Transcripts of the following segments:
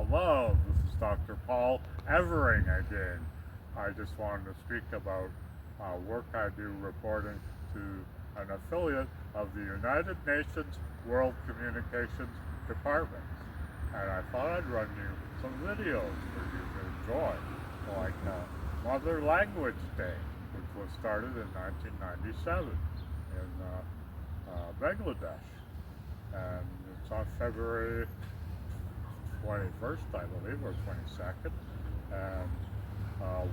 Hello, this is Dr. Paul Evering again. I just wanted to speak about work I do reporting to an affiliate of the United Nations World Communications Department. And I thought I'd run you some videos for you to enjoy, like Mother Language Day, which was started in 1997 in Bangladesh. And it's on February 21st, I believe, or 22nd. And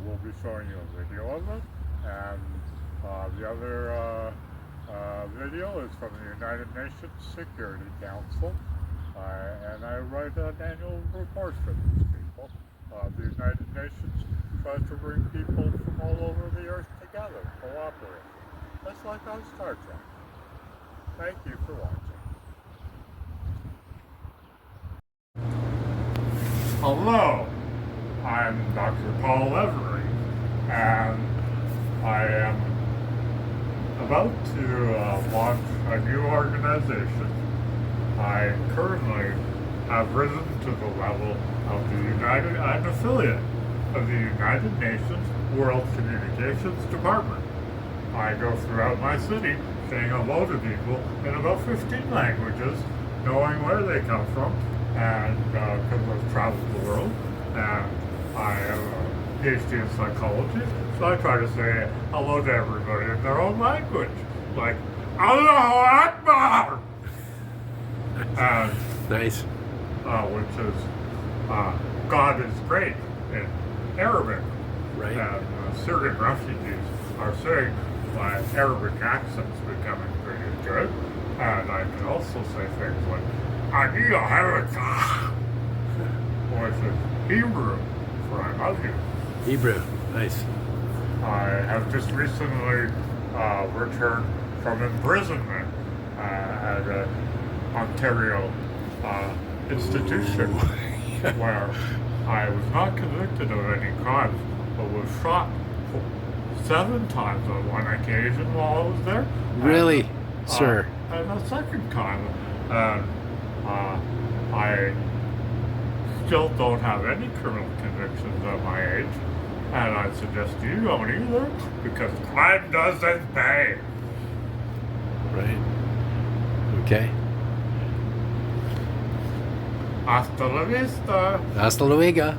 we'll be showing you a video of it. And the other video is from the United Nations Security Council. And I write an annual report for these people. The United Nations tries to bring people from all over the earth together, cooperate. Just like on Star Trek. Thank you for watching. Hello, I'm Dr. Paul Every, and I am about to launch a new organization. I currently have risen to the level of an affiliate of the United Nations World Communications Department. I go throughout my city saying hello to people in about 15 languages, knowing where they come from, and because I've traveled the world, and I have a PhD in psychology, so I try to say hello to everybody in their own language, like Allahu Akbar! And, nice. Which is God is great in Arabic. Right. And Syrian refugees are saying my Arabic accent's becoming pretty good. And I can also say things like Ani Haraka, which is Hebrew for I love you. Hebrew. Nice. I have just recently returned from imprisonment at an Ontario institution where I was not convicted of any crimes, but was shot 7 times on one occasion while I was there. Really, sir? And a second time. And I still don't have any criminal convictions at my age. And I suggest you don't either, because crime doesn't pay. Right. Okay. Hasta la vista. Hasta luego.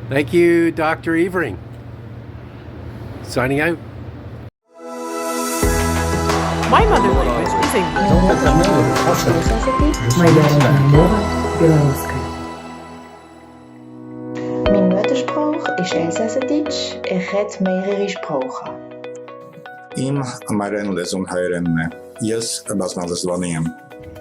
Thank you, Dr. Evering. Signing out. My mother language is English. Моя мова белорусская. Mijn moederspraak is Eidetics. Ik heb meerdere spraken. Им амарен лезун хайренне. Ես базмалзванием.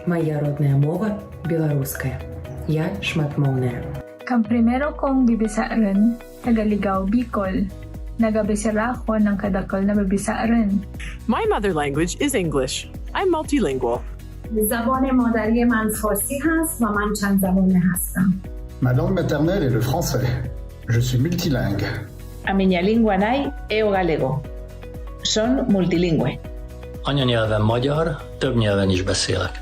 Моя родная мова белорусская. Я шматмовная. Kang primero kong bibisaaran, Tagaligaw, Bicol. Nagabisara ako ng kadakol na bibisaaran. My mother language is English. I'm multilingual. زبان مادری من فارسی هست و من چند زبانه هستم. Ma langue maternelle est le français. Je suis multilingue. A minha língua nai é o galego. Son multilingüe. Anyanyelven magyar, több nyelven is beszélek.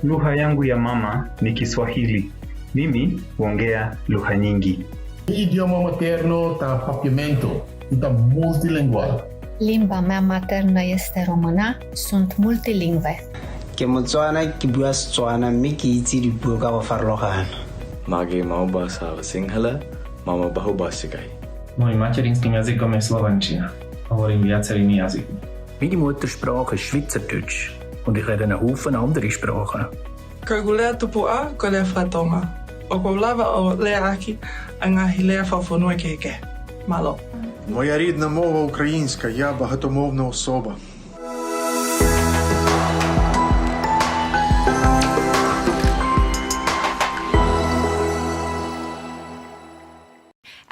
Lugha yangu ya mama ni Kiswahili. Mimi huongea lugha nyingi. Idioma materno ta papiamento, ta multilingual. Limba mea maternă este româna, sunt multilingve. Ke Motswana ke bua Setswana mme ke itse dipuo ka go farologana. Mage maubasa Sinhala, mama bahubasikai. Moj materinským jazykom je Slovenčina. Hovorím viacerými jazykmi. Meine Muttersprache ist Schweizerdeutsch und ich rede einen Haufen andere Sprachen. Kagulea tupua ko le fatonga. O ko lava o le aki anga hilea фафонуе кеке. Мало. Моя рідна мова українська, я багатомовна особа.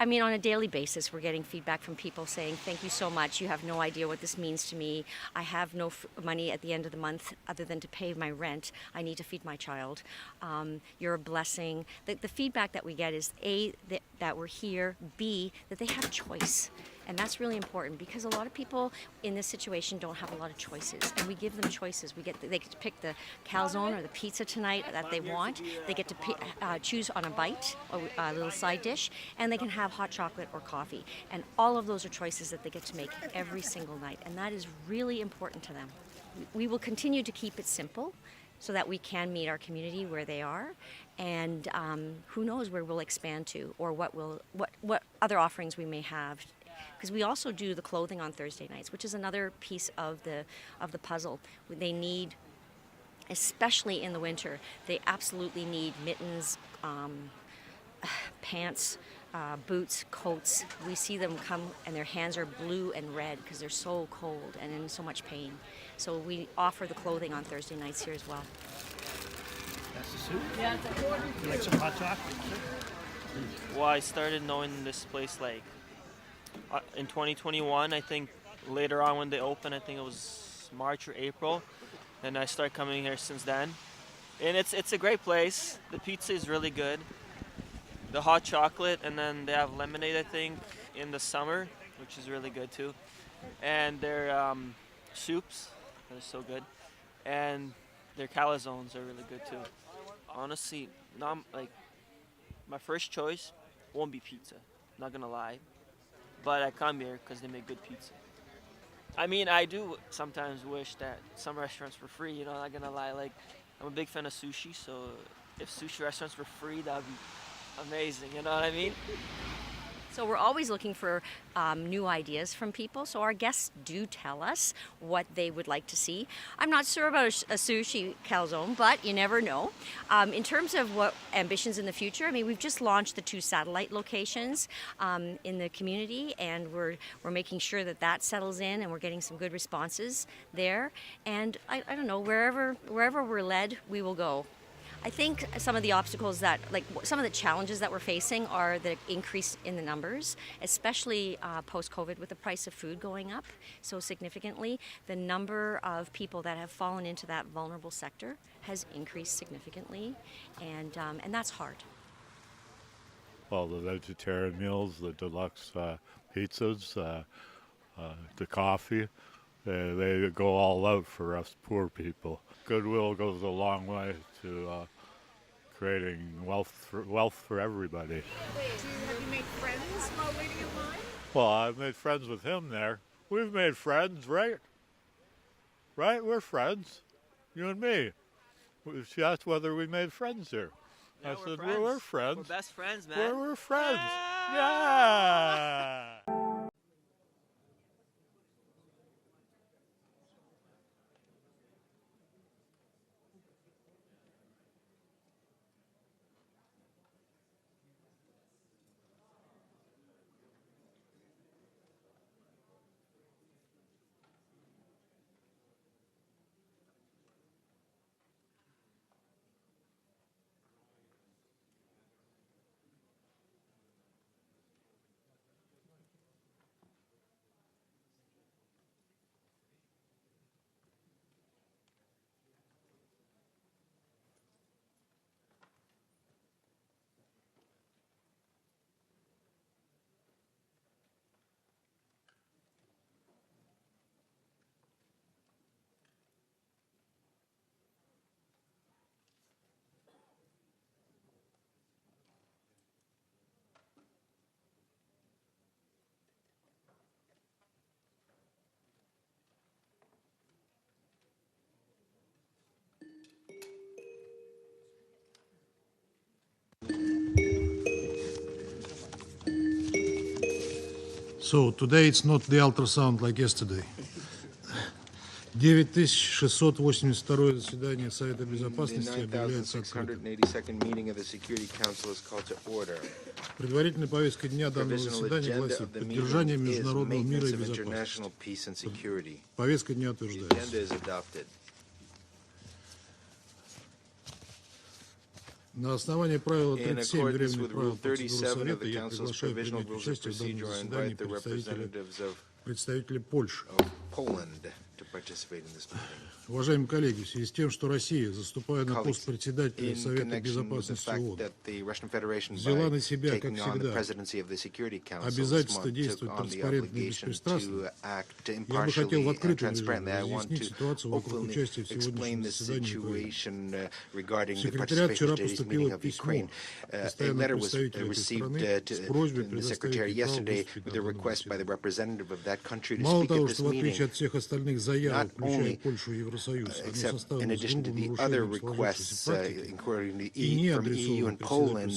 I mean, on a daily basis, we're getting feedback from people saying, thank you so much. You have no idea what this means to me. I have no money at the end of the month other than to pay my rent. I need to feed my child. You're a blessing. The feedback that we get is A, that we're here, B, that they have choice. And that's really important because a lot of people in this situation don't have a lot of choices, and we give them choices. They get to pick the calzone or the pizza tonight that they want. They get to choose on a bite or a little side dish, and they can have hot chocolate or coffee. And all of those are choices that they get to make every single night, and that is really important to them. We will continue to keep it simple so that we can meet our community where they are, and who knows where we'll expand to, or what other offerings we may have. Because we also do the clothing on Thursday nights, which is another piece of the puzzle. They need, especially in the winter, they absolutely need mittens, pants, boots, coats. We see them come and their hands are blue and red because they're so cold and in so much pain. So we offer the clothing on Thursday nights here as well. That's the soup? Yeah, it's a quarter. You like some hot chocolate? Well, I started knowing this place in 2021. I think later on when they opened, I think it was March or April, and I started coming here since then. And it's a great place. The pizza is really good. The hot chocolate, and then they have lemonade, I think, in the summer, which is really good too. And their soups, they're so good. And their calzones are really good too. Honestly, my first choice won't be pizza, not gonna lie. But I come here because they make good pizza. I mean, I do sometimes wish that some restaurants were free, not gonna lie. Like, I'm a big fan of sushi, so if sushi restaurants were free, that would be amazing, you know what I mean? So we're always looking for new ideas from people. So our guests do tell us what they would like to see. I'm not sure about a sushi calzone, but you never know. In terms of what ambitions in the future, I mean, we've just launched the 2 satellite locations in the community, and we're making sure that settles in, and we're getting some good responses there. And I don't know, wherever we're led, we will go. I think some of the obstacles some of the challenges that we're facing are the increase in the numbers, especially post-COVID with the price of food going up so significantly. The number of people that have fallen into that vulnerable sector has increased significantly, and that's hard. Well, the vegetarian meals, the deluxe pizzas, the coffee, they go all out for us poor people. Goodwill goes a long way to creating wealth for everybody. Have you made friends while waiting in line? Well, I've made friends with him there. We've made friends, right? Right? We're friends. You and me. She asked whether we made friends there. Yeah, I said, we're friends. We're best friends, man. We're friends. Yeah! So today it's not the ultrasound like yesterday. 9682 заседание Совета Безопасности объявляется открытым. Предварительная повестка дня данного заседания гласит поддержание международного мира и безопасности. Повестка дня утверждается. На основании правила 37 временных правил процедуры Совета я приглашаю принять участие в данном заседании представителя представителя Польши. Poland to participate in this meeting. Уважаемые коллеги, в связи с тем, что Россия, заступая на пост председателя Совета Безопасности ООН, взяла на себя, как всегда, обязательство действовать транспарентно и беспристрастно, я бы хотел в открытом режиме разъяснить ситуацию вокруг участия в сегодняшнем заседании Украины. В секретариат вчера поступило письмо постоянного представителя этой страны с просьбой предоставить право. Мало того, что в отличие от всех остальных заявок, включая Польшу и Евросоюз, in addition to the other requests, including from EU and Poland,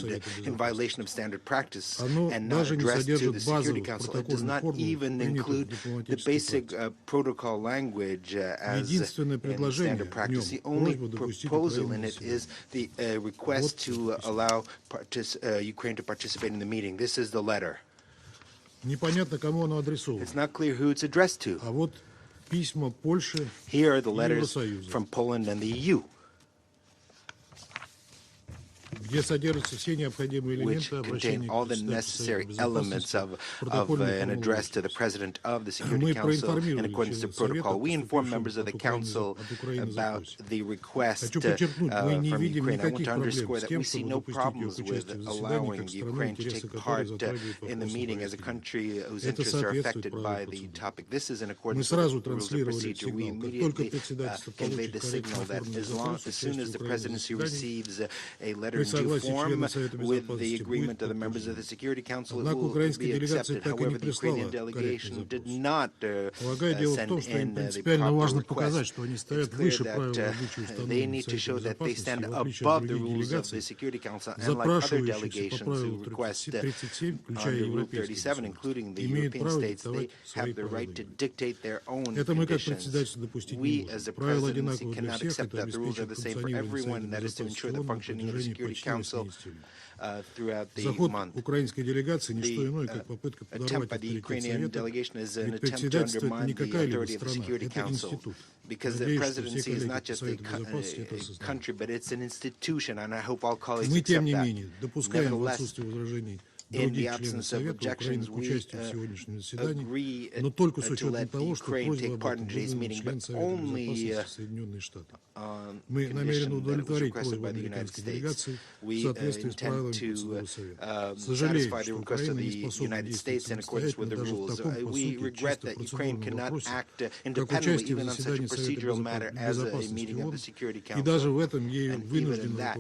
in violation of standard practice and not addressed to the Security Council, it does not even include the basic protocol language as in standard practice. The only proposal in it is the request to allow Ukraine to participate in the meeting. This is the letter. Непонятно, кому оно адресовано. It's not clear who it's addressed to. А вот письма Польши и Here are the letters Евросоюза, from Poland and the EU, где содержатся все необходимые элементы which contain обращения all к the председателю necessary Совета elements Безопасности, of an address to the President of the Security Мы Council in проинформировали accordance to членов protocol. Совета We informed members of the Council about the request from Ukraine. I want to underscore that we see no problems with allowing Ukraine to take part in the meeting as a country whose interests are affected by the topic. This is in accordance with the rules of procedure. We immediately conveyed the signal that as soon as the Presidency receives a letter in due form with the agreement of the members of the Security Council, it will be accepted. However, the Ukrainian delegation did not send in the proper request. It's clear that they need to show that they stand above the rules of the Security Council, and like other delegations who request under Rule 37, including the European states, they have the right to dictate their own conditions. We, as the Presidency, cannot accept that. The rules are the same for everyone, and that is to ensure the functioning of the Security Council throughout the month. The attempt by the Ukrainian delegation is an attempt to undermine the authority of the Security Council, because the presidency is not just a country, but it's an institution, and I hope all colleagues accept that. Nevertheless, in the absence of objections, we agree to let Ukraine take part in today's meeting, but only on condition that it was requested by the United States. We intend to satisfy the request of the United States in accordance with the rules. We regret that Ukraine cannot act independently even on such a procedural matter as a meeting of the Security Council. And even in that,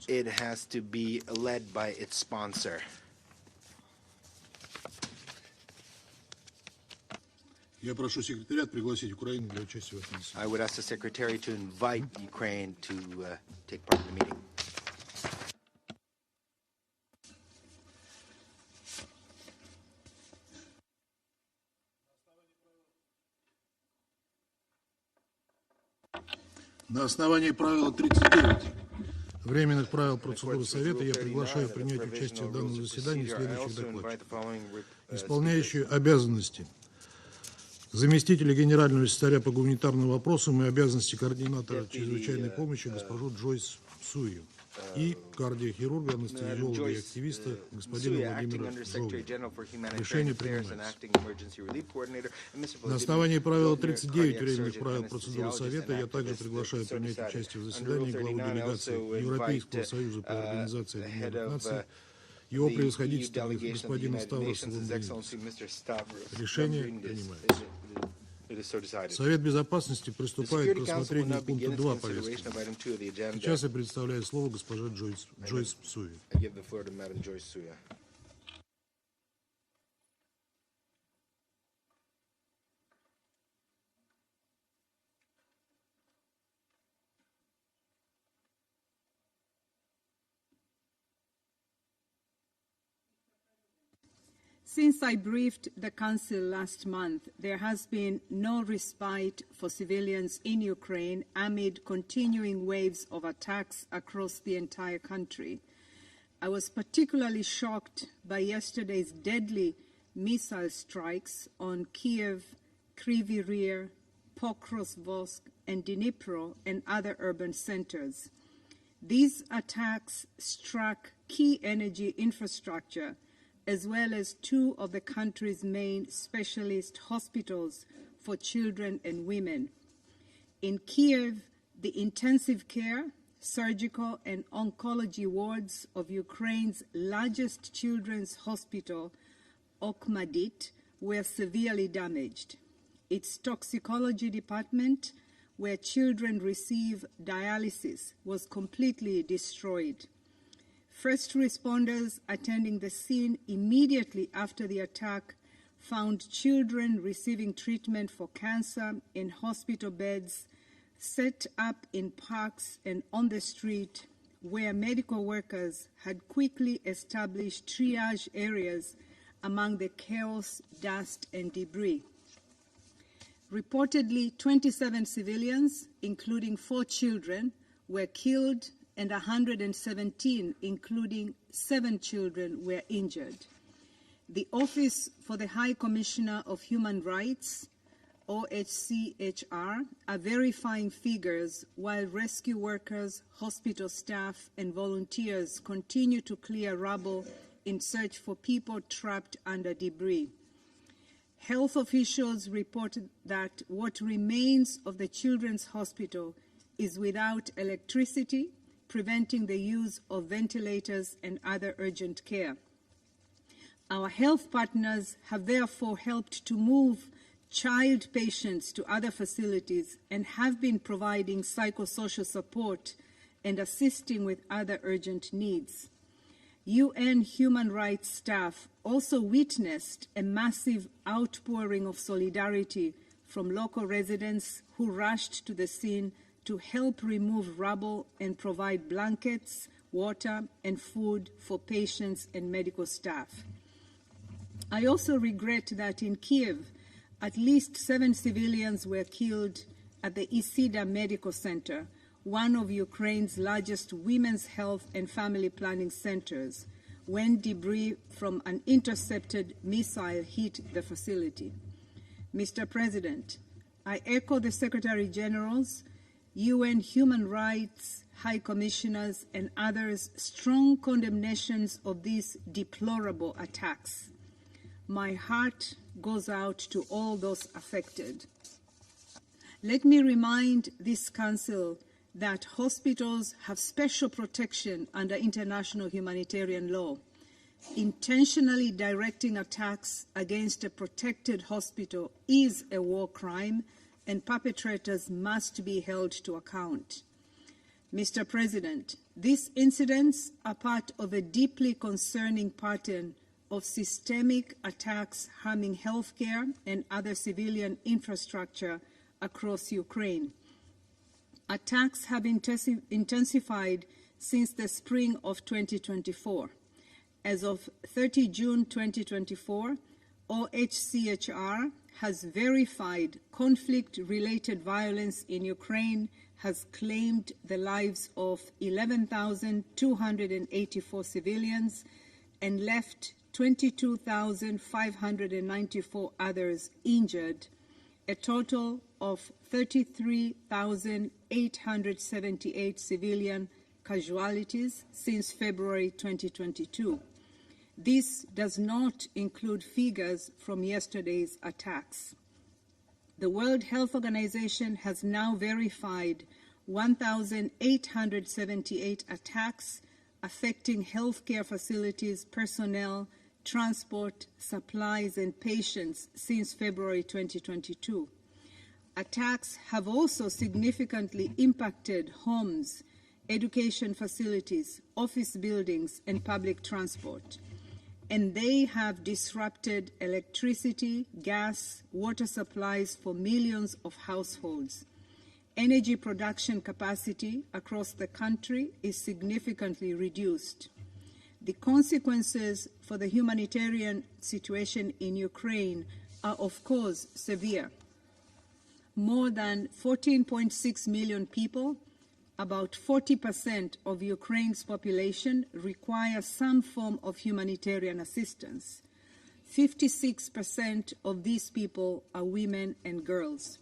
it has to be led by its sponsor. Я прошу секретариат пригласить Украину для участия в этом заседании. I would ask the Secretary to invite Ukraine to take part in the meeting. На основании правила 39 Временных правил процедуры Совета я приглашаю принять участие в данном заседании следующих докладчиков. Исполняющие обязанности заместителя генерального секретаря по гуманитарным вопросам и обязанности координатора чрезвычайной помощи госпожу Джойс Суи и кардиохирурга, анестезиолога и активиста господина Владимира Жовна. Решение принимается. На основании правила 39 временных правил процедуры Совета я также приглашаю принять участие в заседании главу делегации Европейского союза по организации Объединенных Наций, его превосходительство господина Ставроса Лумбринидиса. Решение принимается. Совет Безопасности приступает к рассмотрению пункта 2 повестки. Сейчас я предоставляю слово госпоже Джойс Суи. Since I briefed the Council last month, there has been no respite for civilians in Ukraine amid continuing waves of attacks across the entire country. I was particularly shocked by yesterday's deadly missile strikes on Kiev, Kryvyi Rih, Pokrovsk, and Dnipro and other urban centers. These attacks struck key energy infrastructure, as well as 2 of the country's main specialist hospitals for children and women. In Kiev, the intensive care, surgical, and oncology wards of Ukraine's largest children's hospital, Okhmadit, were severely damaged. Its toxicology department, where children receive dialysis, was completely destroyed. First responders attending the scene immediately after the attack found children receiving treatment for cancer in hospital beds, set up in parks and on the street, where medical workers had quickly established triage areas among the chaos, dust, and debris. Reportedly, 27 civilians, including 4 children, were killed, and 117, including 7 children, were injured. The Office for the High Commissioner of Human Rights, OHCHR, are verifying figures while rescue workers, hospital staff, and volunteers continue to clear rubble in search for people trapped under debris. Health officials reported that what remains of the children's hospital is without electricity, preventing the use of ventilators and other urgent care. Our health partners have therefore helped to move child patients to other facilities and have been providing psychosocial support and assisting with other urgent needs. UN human rights staff also witnessed a massive outpouring of solidarity from local residents who rushed to the scene to help remove rubble and provide blankets, water, and food for patients and medical staff. I also regret that in Kiev, at least 7 civilians were killed at the Isida Medical Center, one of Ukraine's largest women's health and family planning centers, when debris from an intercepted missile hit the facility. Mr. President, I echo the Secretary General's, UN Human Rights High Commissioners, and others' strong condemnations of these deplorable attacks. My heart goes out to all those affected. Let me remind this Council that hospitals have special protection under international humanitarian law. Intentionally directing attacks against a protected hospital is a war crime, and perpetrators must be held to account. Mr. President, these incidents are part of a deeply concerning pattern of systemic attacks harming healthcare and other civilian infrastructure across Ukraine. Attacks have intensified since the spring of 2024. As of 30 June 2024, OHCHR has verified conflict-related violence in Ukraine has claimed the lives of 11,284 civilians and left 22,594 others injured, a total of 33,878 civilian casualties since February 2022. This does not include figures from yesterday's attacks. The World Health Organization has now verified 1,878 attacks affecting healthcare facilities, personnel, transport, supplies, and patients since February 2022. Attacks have also significantly impacted homes, education facilities, office buildings, and public transport. And they have disrupted electricity, gas, water supplies for millions of households. Energy production capacity across the country is significantly reduced. The consequences for the humanitarian situation in Ukraine are, of course, severe. More than 14.6 million people, about 40% of Ukraine's population, require some form of humanitarian assistance. 56% of these people are women and girls.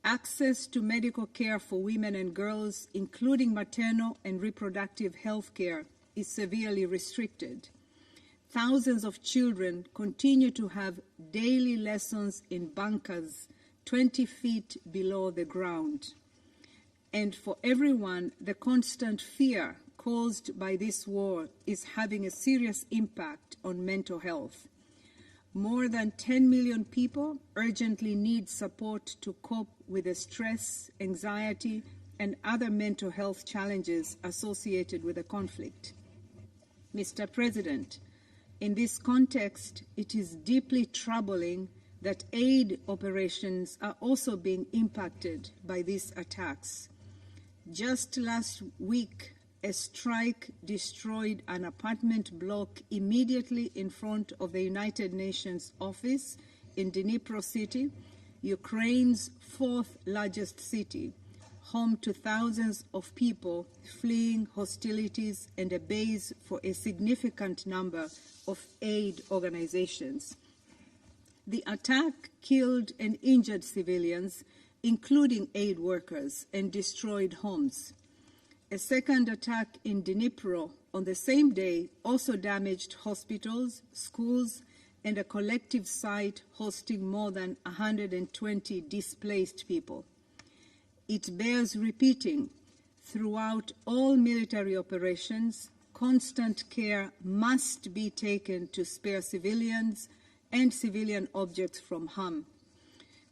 Access to medical care for women and girls, including maternal and reproductive health care, is severely restricted. thousands of children continue to have daily lessons in bunkers 20 feet below the ground. And for everyone, the constant fear caused by this war is having a serious impact on mental health. More than 10 million people urgently need support to cope with the stress, anxiety, and other mental health challenges associated with the conflict. Mr. President, in this context, it is deeply troubling that aid operations are also being impacted by these attacks. Just last week, a strike destroyed an apartment block immediately in front of the United Nations office in Dnipro City, Ukraine's fourth largest city, home to thousands of people fleeing hostilities and a base for a significant number of aid organizations. The attack killed and injured civilians, including aid workers, and destroyed homes. A second attack in Dnipro on the same day also damaged hospitals, schools, and a collective site hosting more than 120 displaced people. It bears repeating, throughout all military operations, constant care must be taken to spare civilians and civilian objects from harm.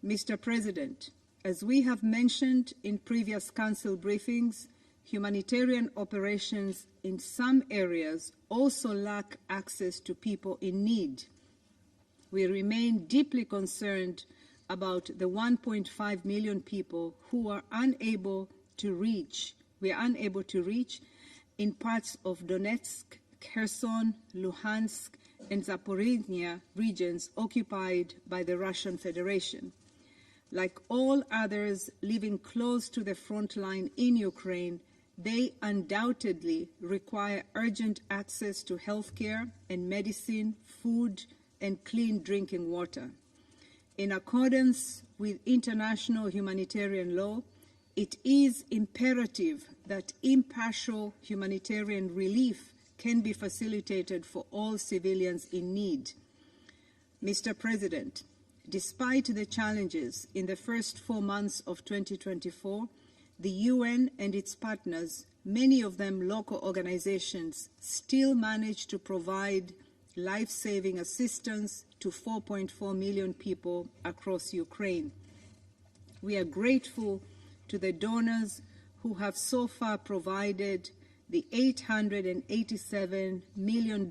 Mr. President, as we have mentioned in previous Council briefings, humanitarian operations in some areas also lack access to people in need. We remain deeply concerned about the 1.5 million people who are unable to reach in parts of Donetsk, Kherson, Luhansk, and Zaporizhzhia regions occupied by the Russian Federation. Like all others living close to the front line in Ukraine, they undoubtedly require urgent access to healthcare and medicine, food, and clean drinking water. In accordance with international humanitarian law, it is imperative that impartial humanitarian relief can be facilitated for all civilians in need. Mr. President, despite the challenges in the first 4 months of 2024, the UN and its partners, many of them local organizations, still managed to provide life-saving assistance to 4.4 million people across Ukraine. We are grateful to the donors who have so far provided the $887 million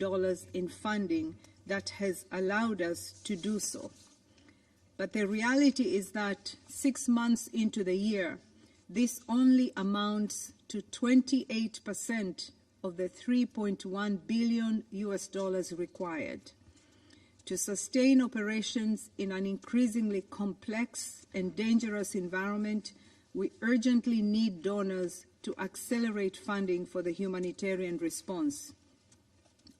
in funding that has allowed us to do so. But the reality is that 6 months into the year, this only amounts to 28% of the $3.1 billion required. To sustain operations in an increasingly complex and dangerous environment, we urgently need donors to accelerate funding for the humanitarian response.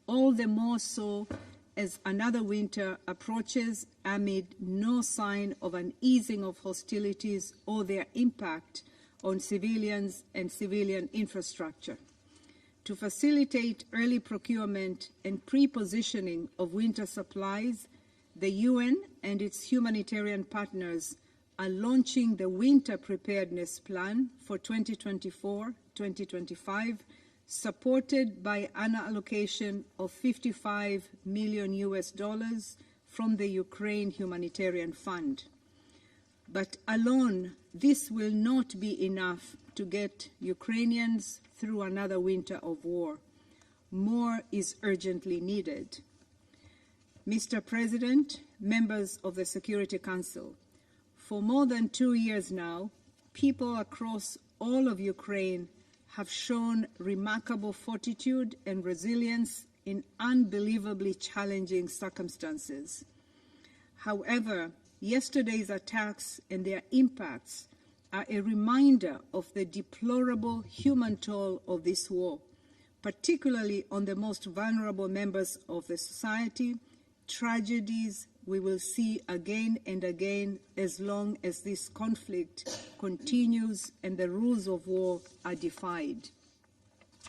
All the more so as another winter approaches amid no sign of an easing of hostilities or their impact on civilians and civilian infrastructure. To facilitate early procurement and pre-positioning of winter supplies, the UN and its humanitarian partners are launching the Winter Preparedness Plan for 2024-2025, supported by an allocation of $55 million from the Ukraine Humanitarian Fund. But alone, this will not be enough to get Ukrainians through another winter of war. More is urgently needed. Mr. President, members of the Security Council, for more than 2 years now, people across all of Ukraine have shown remarkable fortitude and resilience in unbelievably challenging circumstances. However, yesterday's attacks and their impacts are a reminder of the deplorable human toll of this war, particularly on the most vulnerable members of the society, tragedies we will see again and again as long as this conflict continues and the rules of war are defied.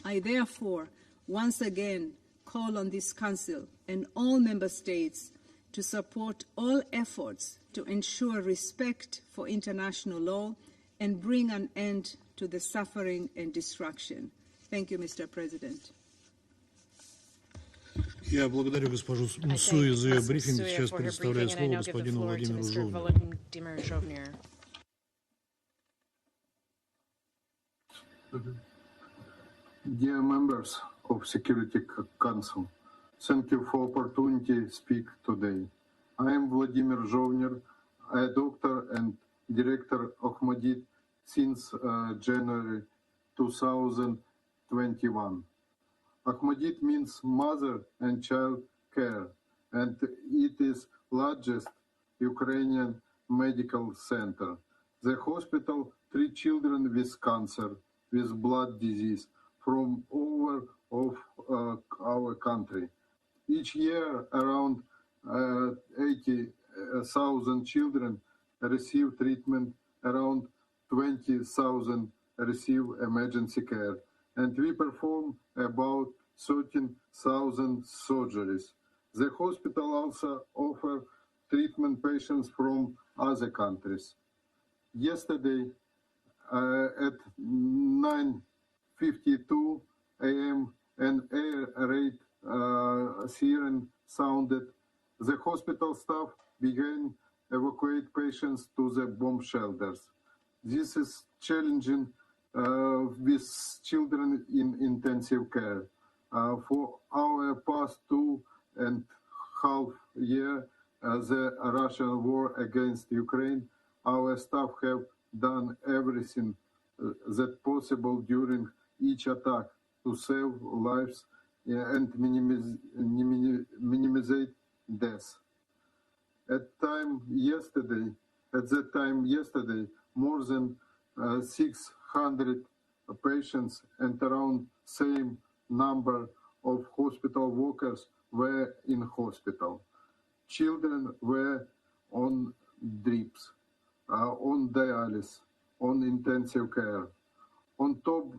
I therefore once again call on this Council and all member states to support all efforts to ensure respect for international law and bring an end to the suffering and destruction. Thank you, Mr. President. Я благодарю госпожу Мсуи за ее брифинг. Сейчас предоставляю слово господину Владимиру Жовниру. Dear members of Security Council, thank you for opportunity to speak today. I am Vladimir Zhovnir, a doctor and director of Ahmadit since January 2021. Ahmadit means mother and child care, and it is largest Ukrainian medical center. The hospital treats children with cancer, with blood disease from all over our country. Each year, around 80,000 children receive treatment, around 20,000 receive emergency care, and we perform about 13,000 surgeries. The hospital also offers treatment patients from other countries. Yesterday, at 9:52 a.m., an air raid siren sounded. The hospital staff began evacuate patients to the bomb shelters. This is challenging with children in intensive care. For our past 2.5 years, the Russian war against Ukraine, our staff have done everything that possible during each attack to save lives and minimize deaths. At that time yesterday, more than 600 patients and around same number of hospital workers were in hospital. Children were on drips, on dialysis, on intensive care. On top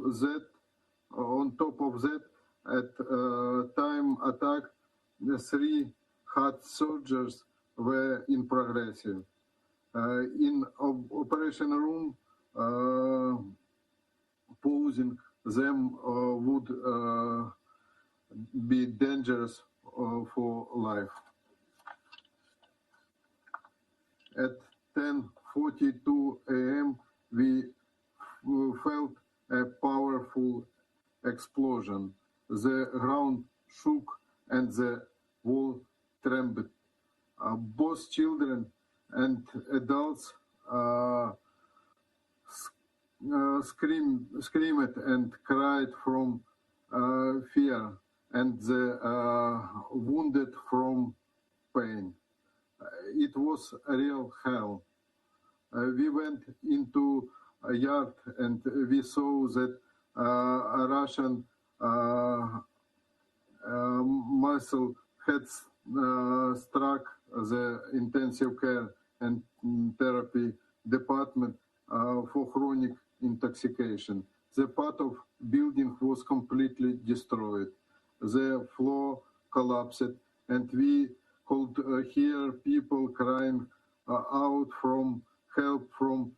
of that, at time attack, the 3 heart surgeries were in progress. In operation room, pausing them would be dangerous for life. At 10:42 a.m., we felt a powerful explosion. The ground shook and the wall trembled. Both children and adults screamed and cried from fear, and the wounded from pain. It was a real hell. We went into a yard and we saw that a Russian missile had struck the intensive care and therapy department for chronic intoxication. The part of building was completely destroyed. The floor collapsed, and we could hear people crying out from help from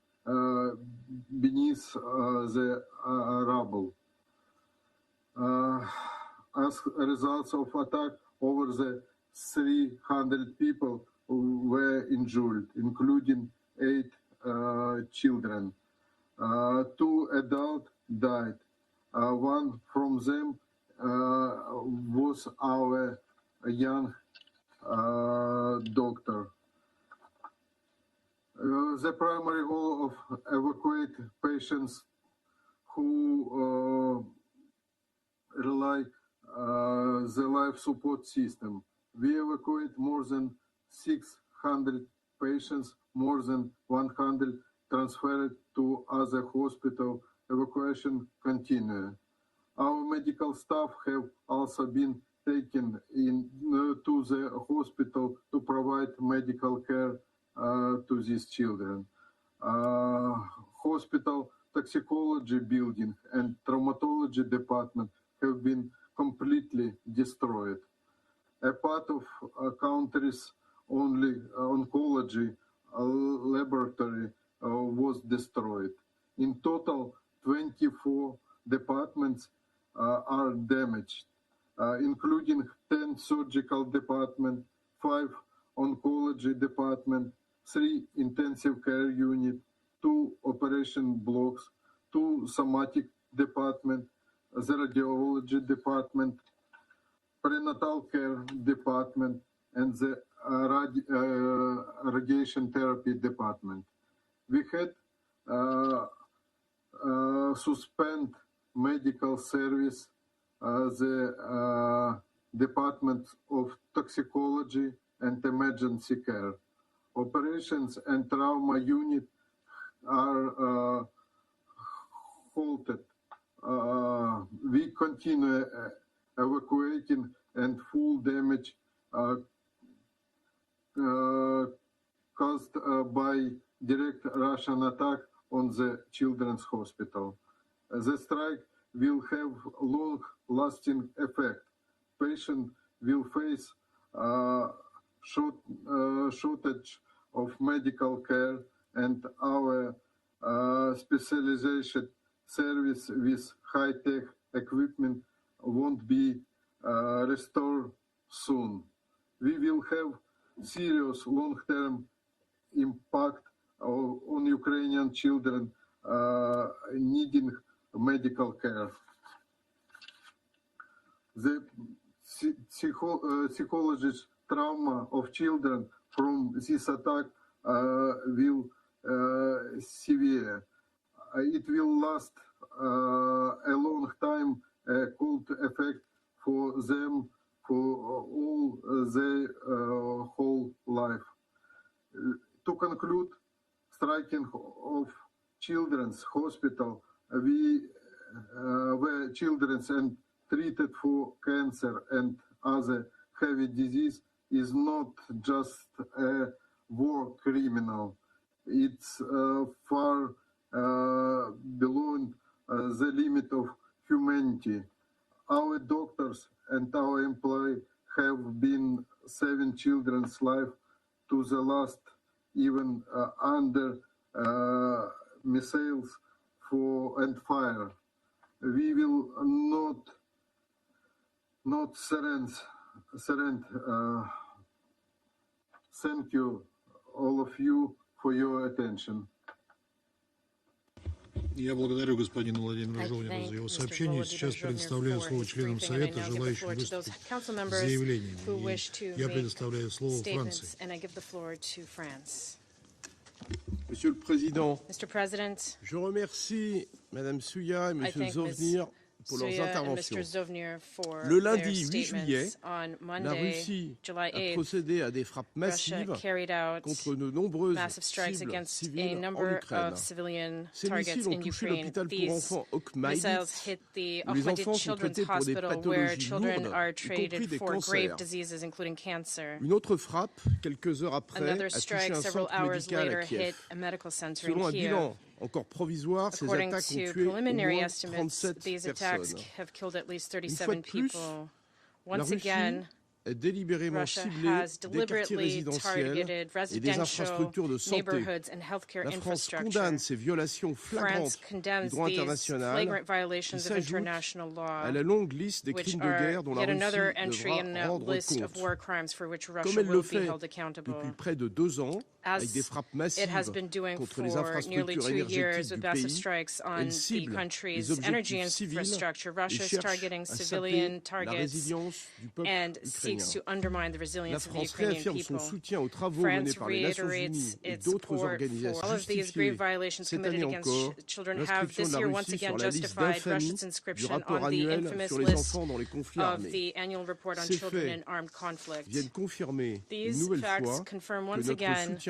beneath the rubble. As a result of attack, over the 300 people were injured, including 8 children. 2 adults died. One from them was our young doctor. The primary goal of evacuate patients who rely the life support system. We evacuate more than 600 patients, more than 100 transferred to other hospital. Evacuation continue. Our medical staff have also been taken to the hospital to provide medical care to these children. Hospital toxicology building and traumatology department have been completely destroyed. A part of a country's only oncology laboratory was destroyed. In total, 24 departments are damaged, including 10 surgical departments, 5 oncology departments, 3 intensive care units, 2 operation blocks, 2 somatic departments, the radiology department, prenatal care department, and the radiation therapy department. We had suspend medical service, the Department of Toxicology and Emergency Care. Operations and trauma unit are halted. We continue evacuating and full damage caused by direct Russian attack on the Children's Hospital. The strike will have long-lasting effect. Patients will face shortage of medical care, and our specialization service with high-tech equipment won't be restored soon. We will have serious long-term impact on Ukrainian children needing medical care. The psychological trauma of children from this attack will severe. It will last a long time, a cold effect for them for all their whole life. To conclude, striking of Children's Hospital, we were children and treated for cancer and other heavy disease is not just a war criminal. It's far beyond the limit of humanity. Our doctors and our employees have been saving children's life to the last, even under missiles and fire. We will not surrender. Thank you, all of you, for your attention. Я благодарю господина Владимира Жовнина за его сообщение. Сейчас предоставляю слово членам Совета, желающим выступить с заявлением. Я предоставляю слово Франции. Monsieur le Président, Mr. President, je remercie Madame Souya et Monsieur Zovnir pour leurs interventions. Le lundi 8 juillet, la Russie a procédé à des frappes massives contre de nombreuses cibles civiles en Ukraine. Ces missiles ont touché l'hôpital pour enfants Okmaïditz, où les enfants sont traités pour des pathologies lourdes, y compris des cancers. Une autre frappe, quelques heures après, a touché un centre médical à Kiev. Selon un bilan encore provisoire, ces attaques ont tué au moins 37 personnes. Une fois de plus, la Russie est délibérément ciblée des quartiers résidentiels et des infrastructures de santé. La France condamne ces violations flagrantes du droit international qui s'ajoutent à la longue liste des crimes de guerre dont la Russie devra rendre compte. Comme elle le fait depuis près de 2 ans, avec des frappes massives contre les infrastructures énergétiques du pays, elle cible les objectifs civils et cherche à saper la résilience du peuple ukrainien. La France réaffirme son soutien aux travaux menés par les Nations Unies et d'autres organisations justifiées cette année encore l'inscription de la Russie sur la liste d'infamie du rapport annuel sur les enfants dans les conflits armés. Ces faits viennent confirmer une nouvelle fois que notre soutien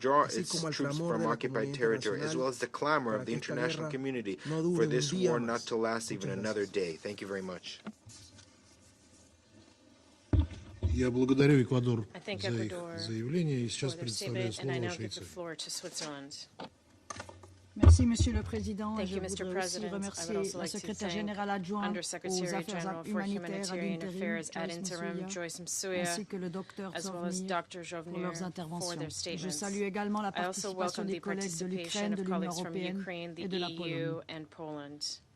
withdraw its troops from occupied territory, as well as the clamor of the international community for this war not to last even another day. Thank you very much. Я благодарю Эквадор I thank за их Ecuador заявление и сейчас for their предоставляю statement, and I слово now give the Швейцарии. floor to Switzerland. Merci, Monsieur le Président. Thank Je you, Mr. voudrais aussi President. I would remercier also la like to secrétaire thank générale adjointe aux Undersecretary affaires General for humanitaires ad Humanitarian interim, Affairs ad Joyce interim, Msuya, Joyce Msuya, ainsi que le docteur as well as Zovnir Dr. pour Jovnir leurs for interventions. their Je statements. salue également la I also participation welcome des the collègues de participation l'Ukraine, de of l'Union colleagues from européenne Ukraine, the et de la EU, Pologne. and Poland.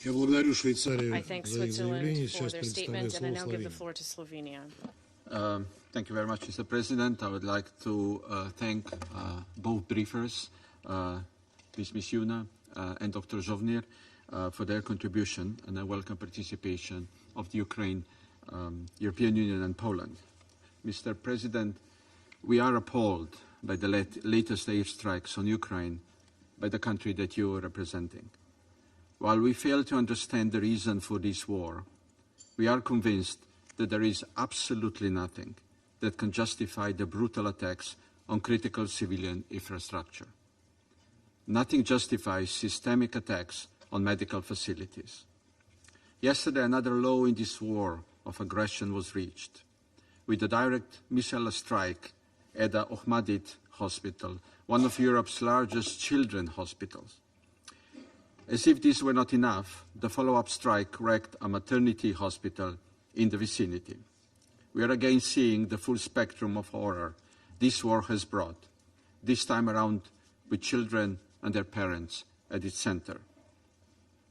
I thank Switzerland for their statement, and I now give the floor to Slovenia. Thank you very much, Mr. President. I would like to thank both briefers, Ms. Misiuna and Dr. Zhovnir, for their contribution, and I welcome participation of the Ukraine, European Union and Poland. Mr. President, we are appalled by the latest airstrikes on Ukraine by the country that you are representing. While we fail to understand the reason for this war, we are convinced that there is absolutely nothing that can justify the brutal attacks on critical civilian infrastructure. Nothing justifies systemic attacks on medical facilities. Yesterday, another low in this war of aggression was reached, with a direct missile strike at the Ahmedit Hospital, one of Europe's largest children's hospitals. As if this were not enough, the follow-up strike wrecked a maternity hospital in the vicinity. We are again seeing the full spectrum of horror this war has brought, this time around with children and their parents at its center.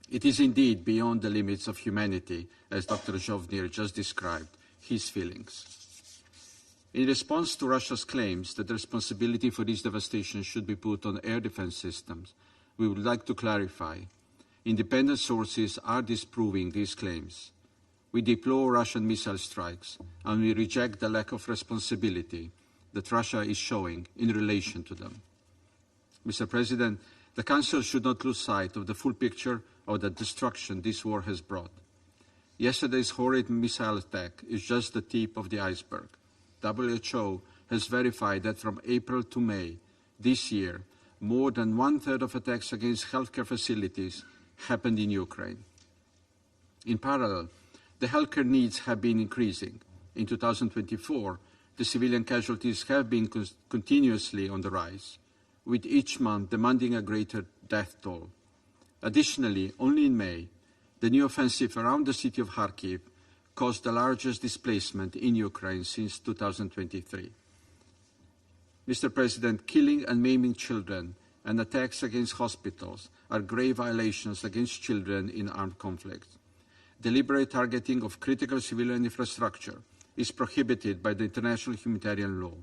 It is indeed beyond the limits of humanity, as Dr. Zhovnir just described his feelings. In response to Russia's claims that the responsibility for this devastation should be put on air defense systems, we would like to clarify independent sources are disproving these claims. We deplore Russian missile strikes, and we reject the lack of responsibility that Russia is showing in relation to them. Mr. President, the Council should not lose sight of the full picture of the destruction this war has brought. Yesterday's horrid missile attack is just the tip of the iceberg. WHO has verified that from April to May this year, more than one-third of attacks against healthcare facilities happened in Ukraine. In parallel, the healthcare needs have been increasing. In 2024, the civilian casualties have been continuously on the rise, with each month demanding a greater death toll. Additionally, only in May, the new offensive around the city of Kharkiv caused the largest displacement in Ukraine since 2023. Mr. President, killing and maiming children and attacks against hospitals are grave violations against children in armed conflicts. Deliberate targeting of critical civilian infrastructure is prohibited by the international humanitarian law.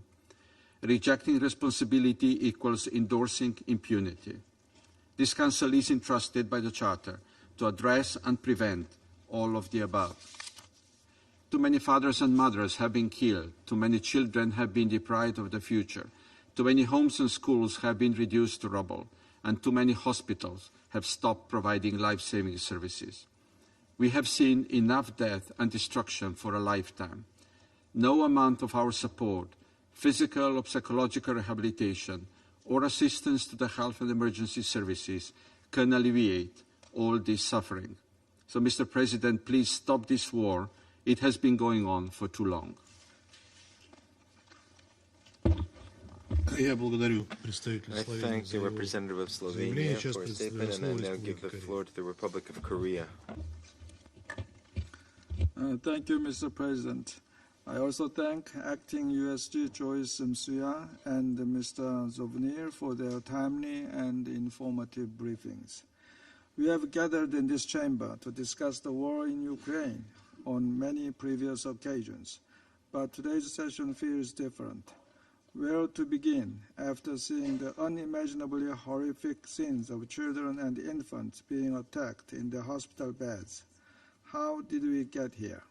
Rejecting responsibility equals endorsing impunity. This Council is entrusted by the Charter to address and prevent all of the above. Too many fathers and mothers have been killed, too many children have been deprived of the future, too many homes and schools have been reduced to rubble, and too many hospitals have stopped providing life-saving services. We have seen enough death and destruction for a lifetime. No amount of our support, physical or psychological rehabilitation, or assistance to the health and emergency services can alleviate all this suffering. So, Mr. President, please stop this war. It has been going on for too long. I thank the representative of Slovenia for a statement, and I now give the floor to the Republic of Korea. Thank you, Mr. President. I also thank Acting USG Joyce Msuya and Mr. Zhovnir for their timely and informative briefings. We have gathered in this chamber to discuss the war in Ukraine on many previous occasions, but today's session feels different. Where to begin after seeing the unimaginably horrific scenes of children and infants being attacked in their hospital beds? How did we get here?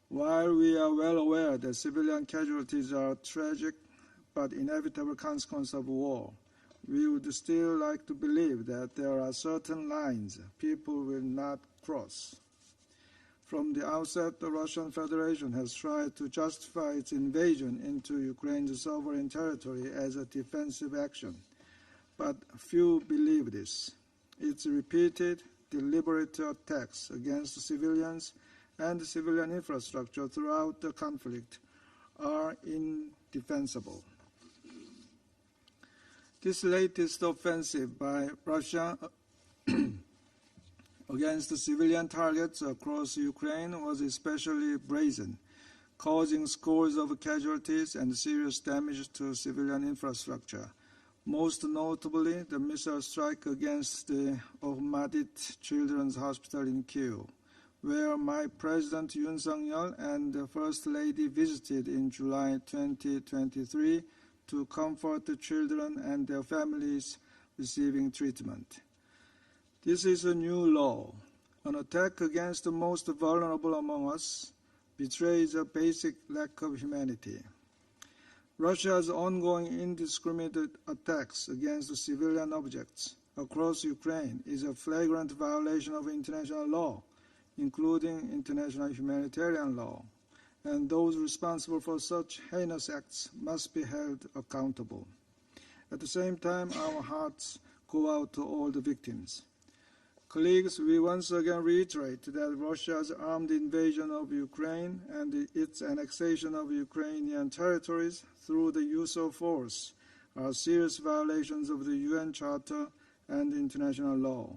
While we are well aware that civilian casualties are a tragic but inevitable consequence of war, we would still like to believe that there are certain lines people will not cross. From the outset, the Russian Federation has tried to justify its invasion into Ukraine's sovereign territory as a defensive action, but few believe this. Its repeated, deliberate attacks against civilians and civilian infrastructure throughout the conflict are indefensible. This latest offensive by Russia against the civilian targets across Ukraine was especially brazen, causing scores of casualties and serious damage to civilian infrastructure, most notably the missile strike against the Ohmadit Children's Hospital in Kyiv, where my President Yoon Suk-yeol and the First Lady visited in July 2023 to comfort the children and their families receiving treatment. This is a new law. An attack against the most vulnerable among us betrays a basic lack of humanity. Russia's ongoing indiscriminate attacks against civilian objects across Ukraine is a flagrant violation of international law, including international humanitarian law, and those responsible for such heinous acts must be held accountable. At the same time, our hearts go out to all the victims. Colleagues, we once again reiterate that Russia's armed invasion of Ukraine and its annexation of Ukrainian territories through the use of force are serious violations of the UN Charter and international law.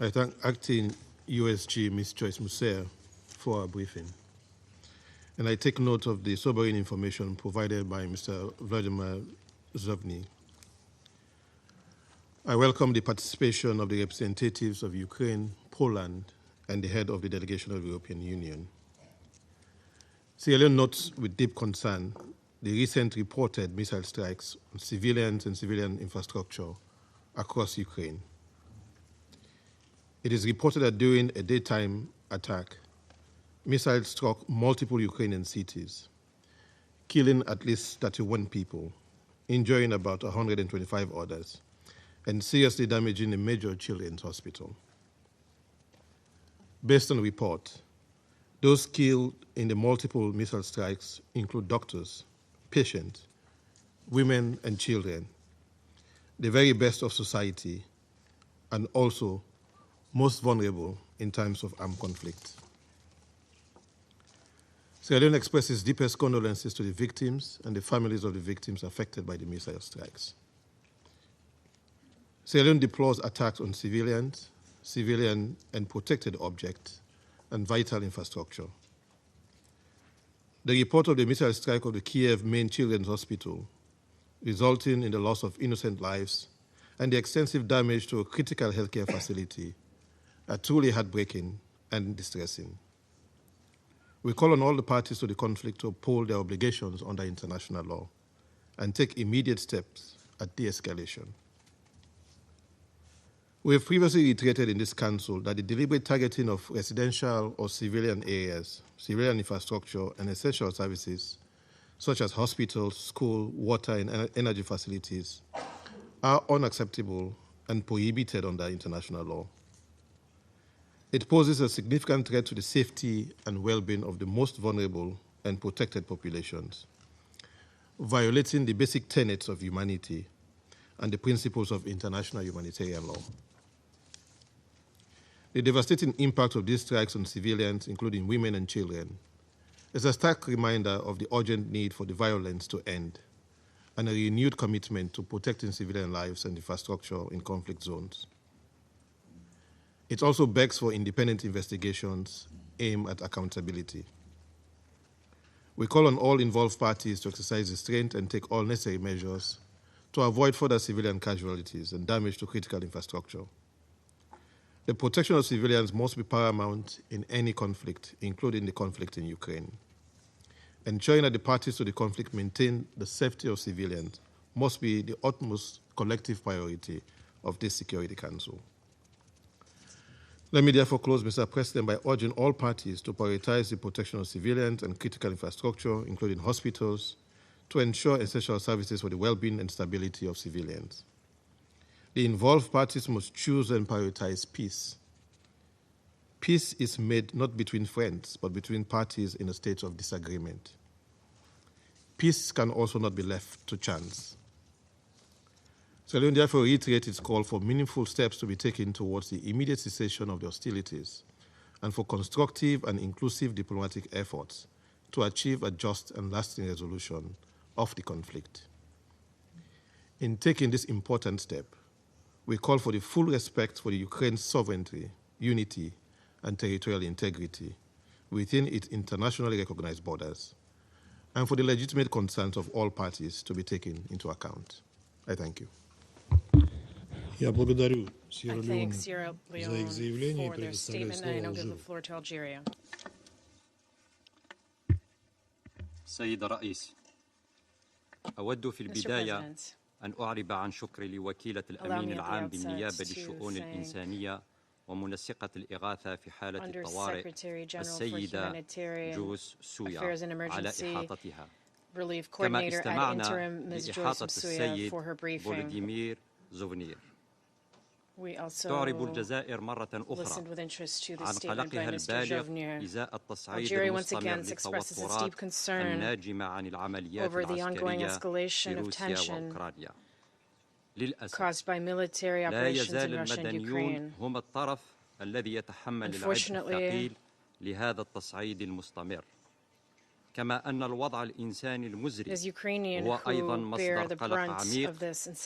I thank Acting USG Ms. Joyce Musser for our briefing. And I take note of the sobering information provided by Mr. Vladimir Zovny. I welcome the participation of the representatives of Ukraine, Poland, and the head of the delegation of the European Union. Sierra Leone notes with deep concern the recent reported missile strikes on civilians and civilian infrastructure across Ukraine. It is reported that during a daytime attack, missiles struck multiple Ukrainian cities, killing at least 31 people, injuring about 125 others, and seriously damaging a major children's hospital. Based on report, those killed in the multiple missile strikes include doctors, patients, women and children, the very best of society, and also most vulnerable in times of armed conflict. Sierra Leone expresses deepest condolences to the victims and the families of the victims affected by the missile strikes. Sierra Leone deplores attacks on civilians, civilian and protected objects, and vital infrastructure. The report of the missile strike of the Kiev main children's hospital, resulting in the loss of innocent lives and the extensive damage to a critical healthcare facility, are truly heartbreaking and distressing. We call on all the parties to the conflict to uphold their obligations under international law and take immediate steps at de-escalation. We have previously reiterated in this Council that the deliberate targeting of residential or civilian areas, civilian infrastructure, and essential services, such as hospitals, schools, water, and energy facilities, are unacceptable and prohibited under international law. It poses a significant threat to the safety and well-being of the most vulnerable and protected populations, violating the basic tenets of humanity and the principles of international humanitarian law. The devastating impact of these strikes on civilians, including women and children, is a stark reminder of the urgent need for the violence to end and a renewed commitment to protecting civilian lives and infrastructure in conflict zones. It also begs for independent investigations aimed at accountability. We call on all involved parties to exercise restraint and take all necessary measures to avoid further civilian casualties and damage to critical infrastructure. The protection of civilians must be paramount in any conflict, including the conflict in Ukraine. Ensuring that the parties to the conflict maintain the safety of civilians must be the utmost collective priority of this Security Council. Let me therefore close, Mr. President, by urging all parties to prioritize the protection of civilians and critical infrastructure, including hospitals, to ensure essential services for the well-being and stability of civilians. The involved parties must choose and prioritize peace. Peace is made not between friends, but between parties in a state of disagreement. Peace can also not be left to chance. Sierra Leone therefore reiterates its call for meaningful steps to be taken towards the immediate cessation of the hostilities and for constructive and inclusive diplomatic efforts to achieve a just and lasting resolution of the conflict. In taking this important step, we call for the full respect for the Ukraine's sovereignty, unity, and territorial integrity within its internationally recognized borders, and for the legitimate concerns of all parties to be taken into account. I thank you. Я благодарю Сьерра Leone за их заявление и предоставляю слово Алжиру. سيد الرئيس، أود في البداية أن أعرب عن شكري لوكيلة الأمين العام بالنيابة للشؤون الإنسانية ومنسقة الإغاثة في حالة الطوارئ السيدة جوس سويا على إحاطتها، كما استمعنا لإحاطة السيد فولوديمير زوفنير. تعرب الجزائر مرة أخرى عن قلقها البالغ إزاء التصعيد المستمر للتوترات الناجمة عن العمليات العسكرية في روسيا وأوكرانيا. للأسف لا يزال المدنيون هم الطرف الذي يتحمل العبء الثقيل لهذا التصعيد المستمر، كما أن الوضع الإنساني المزري هو أيضا مصدر قلق عميق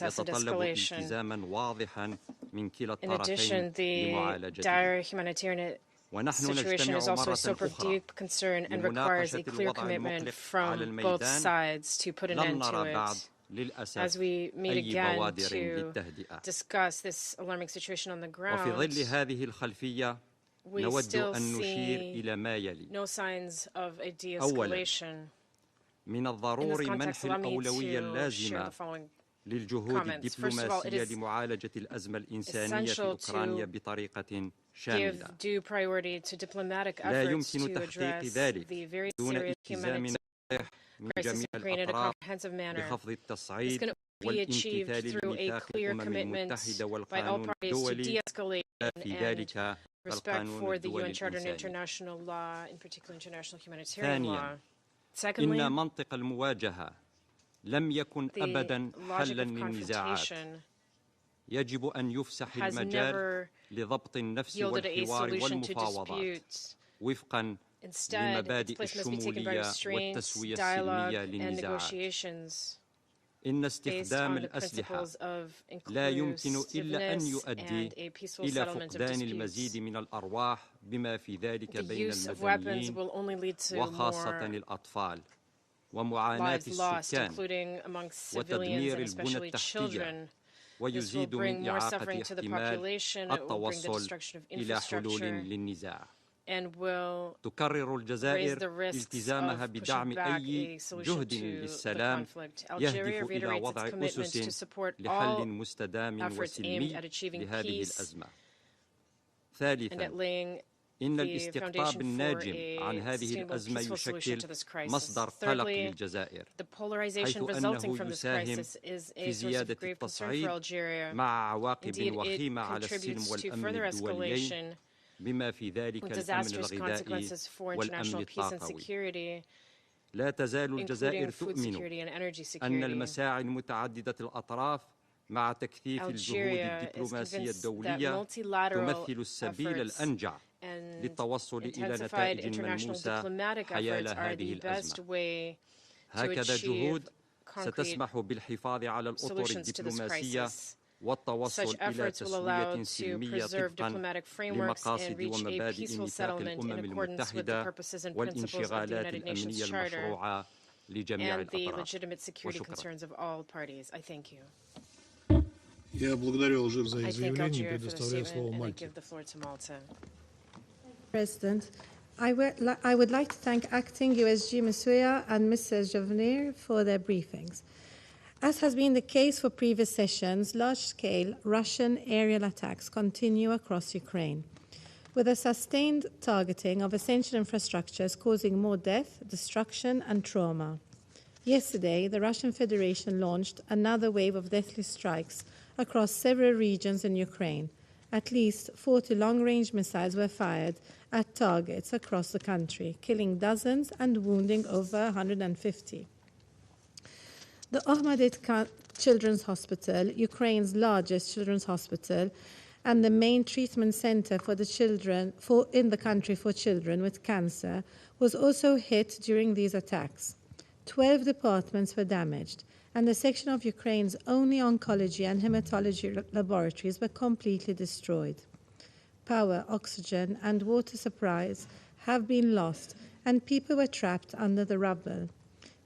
يتطلب التزاما واضحا من كلا الطرفين لمعالجته. ونحن نجتمع مرة أخرى لمناقشة الوضع المقلق على الميدان. لم نرى بعد as we meet again to discuss this alarming situation on the ground, we still see no signs of a de-escalation. In this context, allow me to share the following comments. First of all, it is essential to give due priority to diplomatic efforts to address the very serious humanitarian crisis in Ukraine in a comprehensive manner. It's going to be achieved through a clear commitment by all parties to de-escalation and respect for the UN Charter and international law, in particular international humanitarian law. Secondly, the logic of confrontation has never yielded a solution to disputes. Instead, its place must be taken by restraints, dialogue, and negotiations based on the principles of inclusiveness and a peaceful settlement of disputes. The use of weapons will only lead to more lives lost, including amongst civilians and especially children. This will bring more suffering to the population, it will bring the destruction of infrastructure, and will raise the risks of pushing back a solution to the conflict. Algeria reiterates its commitment to support all efforts aimed at achieving peace and at laying the foundation for a sustainable, peaceful solution to this crisis. Thirdly, the polarization resulting from this crisis is a source of grave concern for Algeria. Indeed, it contributes to further escalation with disastrous consequences for international peace and security, including food security and energy security. Algeria is convinced that multilateral efforts and intensified international diplomatic efforts are the best way to achieve concrete solutions to this crisis. Such efforts will allow to preserve diplomatic frameworks and reach a peaceful settlement in accordance with the purposes and principles of the United Nations Charter and the legitimate security concerns of all parties. I thank you. Я благодарю Алжир за I их thank заявление и Algeria for the предоставляю слово statement, and I Мальте. give the floor to Malta. President, I would like to thank Acting USG Masuya and Mr. Jovenir for their briefings. As has been the case for previous sessions, large-scale Russian aerial attacks continue across Ukraine, with a sustained targeting of essential infrastructures causing more death, destruction, and trauma. Yesterday, the Russian Federation launched another wave of deathly strikes across several regions in Ukraine. At least 40 long-range missiles were fired at targets across the country, killing dozens and wounding over 150. The Ahmedit Children's Hospital, Ukraine's largest children's hospital, and the main treatment center for the children in the country for children with cancer, was also hit during these attacks. 12 departments were damaged, and a section of Ukraine's only oncology and hematology laboratories were completely destroyed. Power, oxygen, and water supplies have been lost, and people were trapped under the rubble.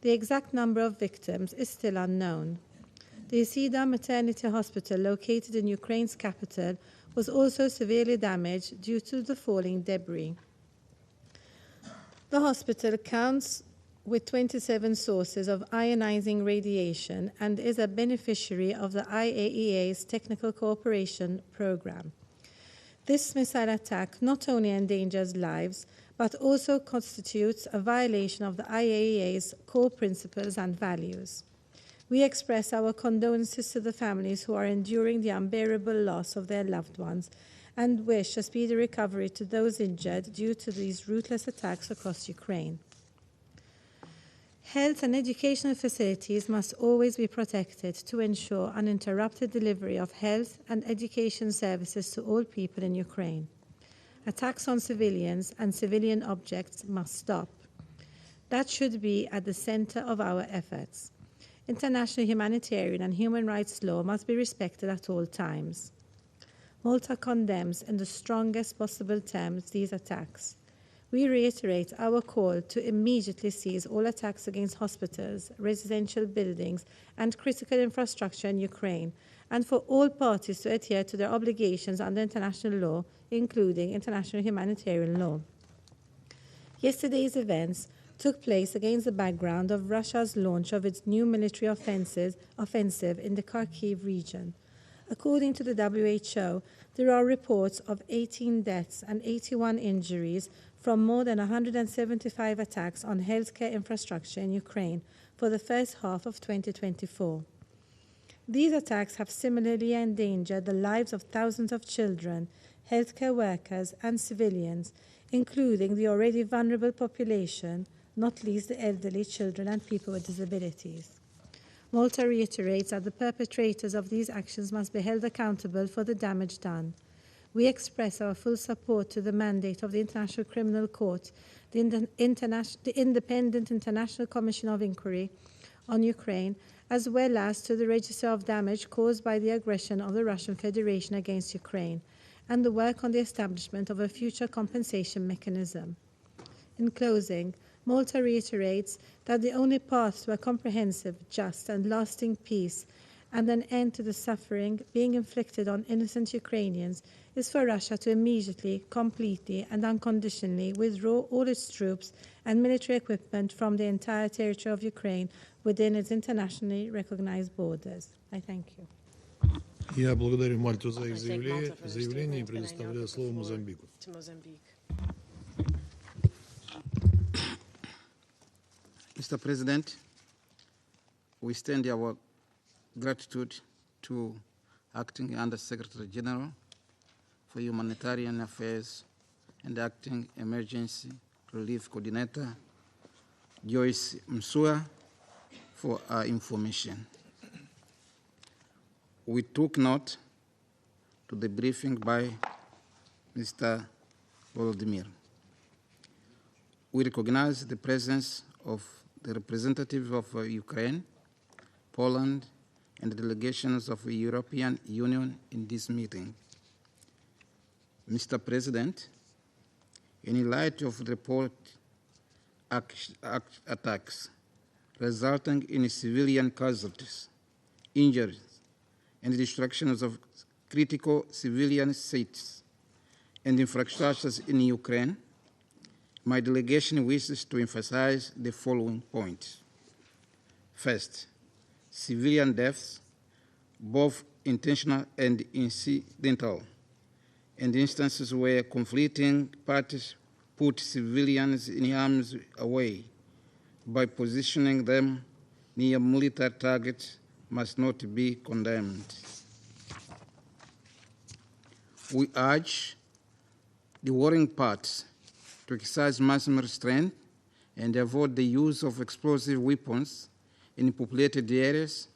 The exact number of victims is still unknown. The Isida Maternity Hospital, located in Ukraine's capital, was also severely damaged due to the falling debris. The hospital counts with 27 sources of ionizing radiation and is a beneficiary of the IAEA's Technical Cooperation Program. This missile attack not only endangers lives, but also constitutes a violation of the IAEA's core principles and values. We express our condolences to the families who are enduring the unbearable loss of their loved ones and wish a speedy recovery to those injured due to these ruthless attacks across Ukraine. Health and educational facilities must always be protected to ensure uninterrupted delivery of health and education services to all people in Ukraine. Attacks on civilians and civilian objects must stop. That should be at the center of our efforts. International humanitarian and human rights law must be respected at all times. Malta condemns in the strongest possible terms these attacks. We reiterate our call to immediately cease all attacks against hospitals, residential buildings, and critical infrastructure in Ukraine, and for all parties to adhere to their obligations under international law, including international humanitarian law. Yesterday's events took place against the background of Russia's launch of its new military offensive in the Kharkiv region. According to the WHO, there are reports of 18 deaths and 81 injuries from more than 175 attacks on healthcare infrastructure in Ukraine for the first half of 2024. These attacks have similarly endangered the lives of thousands of children, healthcare workers, and civilians, including the already vulnerable population, not least the elderly, children, and people with disabilities. Malta reiterates that the perpetrators of these actions must be held accountable for the damage done. We express our full support to the mandate of the International Criminal Court, the Independent International Commission of Inquiry on Ukraine, as well as to the register of damage caused by the aggression of the Russian Federation against Ukraine, and the work on the establishment of a future compensation mechanism. In closing, Malta reiterates that the only path to a comprehensive, just, and lasting peace and an end to the suffering being inflicted on innocent Ukrainians is for Russia to immediately, completely, and unconditionally withdraw all its troops and military equipment from the entire territory of Ukraine within its internationally recognized borders. I thank you. Я благодарю Мальту за их заявление и предоставляю слово Мозамбику. Mr. President, we extend our gratitude to Acting Under-Secretary General for Humanitarian Affairs and Acting Emergency Relief Coordinator, Joyce Msuya, for our information. We took note to the briefing by Mr. Volodymyr. We recognize the presence of the representatives of Ukraine, Poland, and delegations of the European Union in this meeting. Mr. President, in light of the report attacks resulting in civilian casualties, injuries, and destructions of critical civilian sites and infrastructures in Ukraine, my delegation wishes to emphasize the following points. First, civilian deaths, both intentional and incidental, and instances where conflicting parties put civilians in harm's way by positioning them near military targets, must not be condemned. We urge the warring parties to exercise maximum restraint and avoid the use of explosive weapons in populated areas,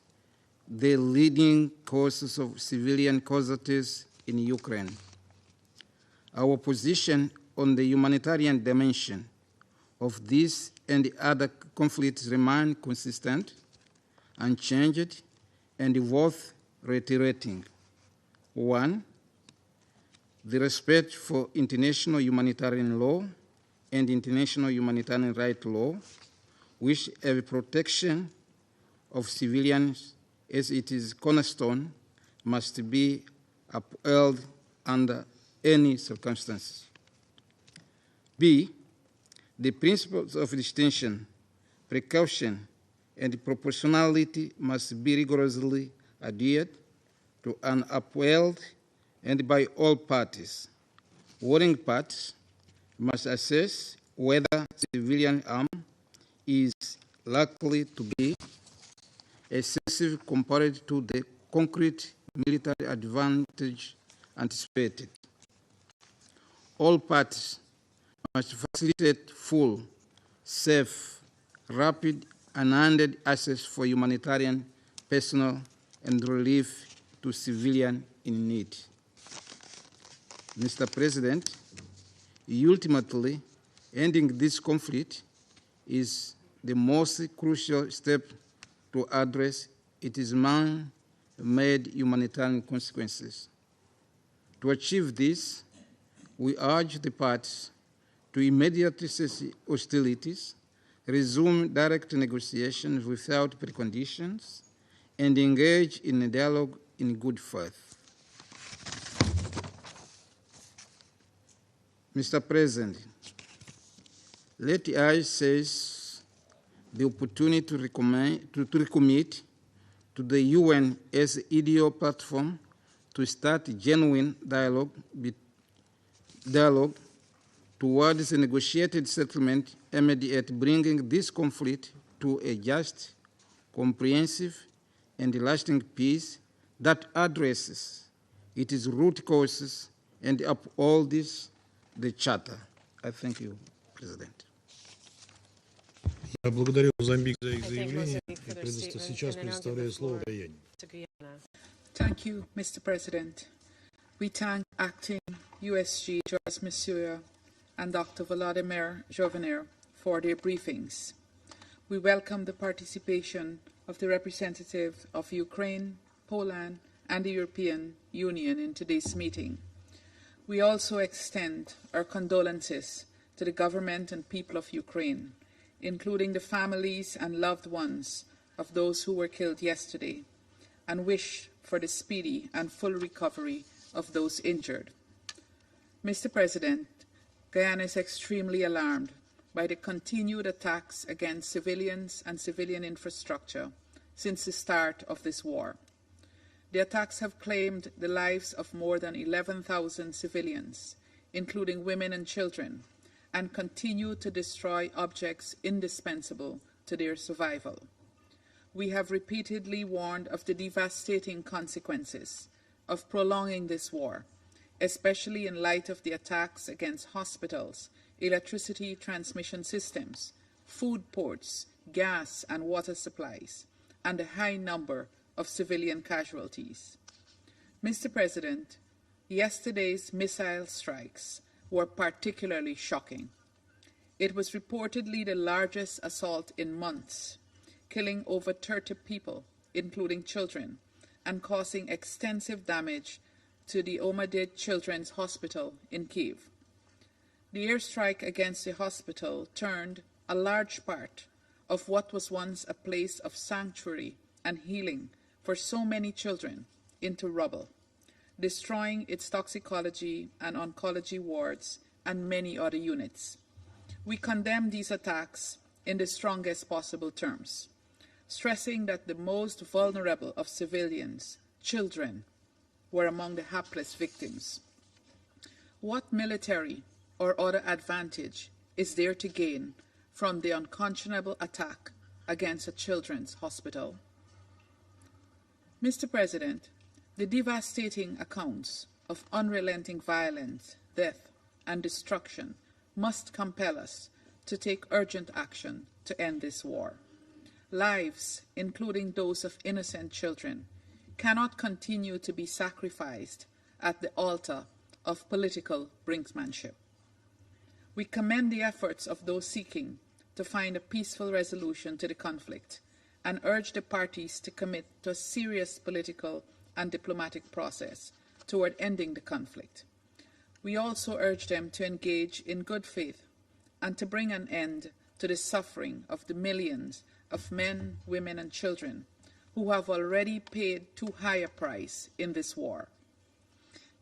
the leading causes of civilian casualties in Ukraine. Our position on the humanitarian dimension of this and the other conflicts remain consistent, unchanged, and worth reiterating. One, the respect for international humanitarian law and international humanitarian rights law, which have protection of civilians as it is cornerstone, must be upheld under any circumstances. B, the principles of distinction, precaution, and proportionality must be rigorously adhered to and upheld and by all parties. Warring parties must assess whether civilian harm is likely to be excessive compared to the concrete military advantage anticipated. All parties must facilitate full, safe, rapid, and unhindered access for humanitarian personnel and relief to civilians in need. Mr. President, ultimately, ending this conflict is the most crucial step to address its man-made humanitarian consequences. To achieve this, we urge the parties to immediately cess hostilities, resume direct negotiations without preconditions, and engage in a dialogue in good faith. Mr. President, let I seize the opportunity to recommit to the UN as EDO platform to start genuine dialogue towards a negotiated settlement aimed at bringing this conflict to a just, comprehensive, and lasting peace that addresses its root causes and upholds the Charter. I thank you, President. Я благодарю Мозамбик за их заявление и сейчас предоставляю слово Гаяне. Thank you, Mr. President. We thank Acting USG Joyce Masuya and Dr. Volodymyr Jovenir for their briefings. We welcome the participation of the representative of Ukraine, Poland, and the European Union in today's meeting. We also extend our condolences to the government and people of Ukraine, including the families and loved ones of those who were killed yesterday, and wish for the speedy and full recovery of those injured. Mr. President, Guyana is extremely alarmed by the continued attacks against civilians and civilian infrastructure since the start of this war. The attacks have claimed the lives of more than 11,000 civilians, including women and children, and continue to destroy objects indispensable to their survival. We have repeatedly warned of the devastating consequences of prolonging this war, especially in light of the attacks against hospitals, electricity transmission systems, food ports, gas and water supplies, and the high number of civilian casualties. Mr. President, yesterday's missile strikes were particularly shocking. It was reportedly the largest assault in months, killing over 30 people, including children, and causing extensive damage to the Omadid Children's Hospital in Kyiv. The airstrike against the hospital turned a large part of what was once a place of sanctuary and healing for so many children into rubble, destroying its toxicology and oncology wards and many other units. We condemn these attacks in the strongest possible terms, stressing that the most vulnerable of civilians, children, were among the hapless victims. What military or other advantage is there to gain from the unconscionable attack against a children's hospital? Mr. President, the devastating accounts of unrelenting violence, death, and destruction must compel us to take urgent action to end this war. Lives, including those of innocent children, cannot continue to be sacrificed at the altar of political brinksmanship. We commend the efforts of those seeking to find a peaceful resolution to the conflict and urge the parties to commit to a serious political and diplomatic process toward ending the conflict. We also urge them to engage in good faith and to bring an end to the suffering of the millions of men, women, and children who have already paid too high a price in this war.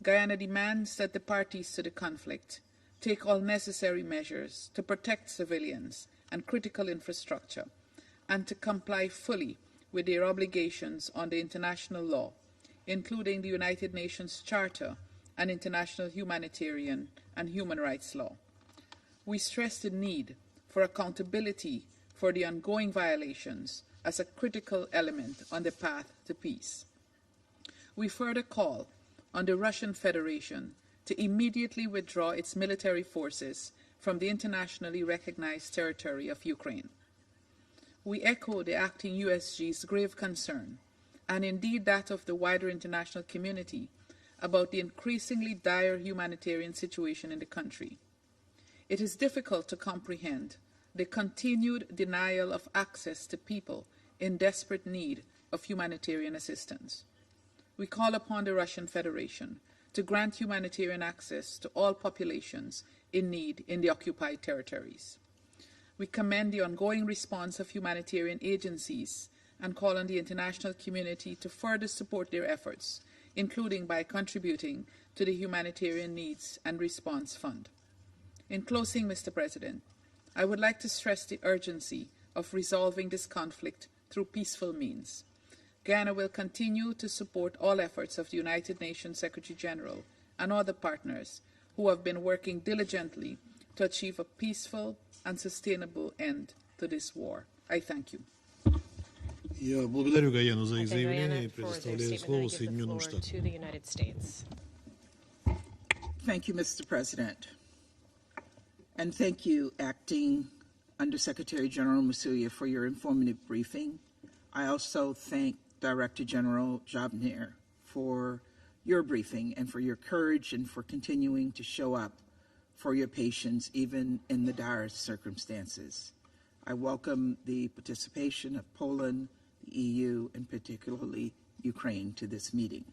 Guyana demands that the parties to the conflict take all necessary measures to protect civilians and critical infrastructure and to comply fully with their obligations under international law, including the United Nations Charter and international humanitarian and human rights law. We stress the need for accountability for the ongoing violations as a critical element on the path to peace. We further call on the Russian Federation to immediately withdraw its military forces from the internationally recognized territory of Ukraine. We echo the acting USG's grave concern, and indeed that of the wider international community, about the increasingly dire humanitarian situation in the country. It is difficult to comprehend the continued denial of access to people in desperate need of humanitarian assistance. We call upon the Russian Federation to grant humanitarian access to all populations in need in the occupied territories. We commend the ongoing response of humanitarian agencies and call on the international community to further support their efforts, including by contributing to the Humanitarian Needs and Response Fund. In closing, Mr. President, I would like to stress the urgency of resolving this conflict through peaceful means. Guyana will continue to support all efforts of the United Nations Secretary General and other partners who have been working diligently to achieve a peaceful and sustainable end to this war. I thank you. Я благодарю Гаяну за их заявление и предоставляю слово Соединенным Штатам. Thank you, Mr. President. And thank you, Acting Undersecretary General Masuya, for your informative briefing. I also thank Director General Jobner for your briefing and for your courage and for continuing to show up for your patients, even in the direst circumstances. I welcome the participation of Poland, the EU, and particularly Ukraine to this meeting.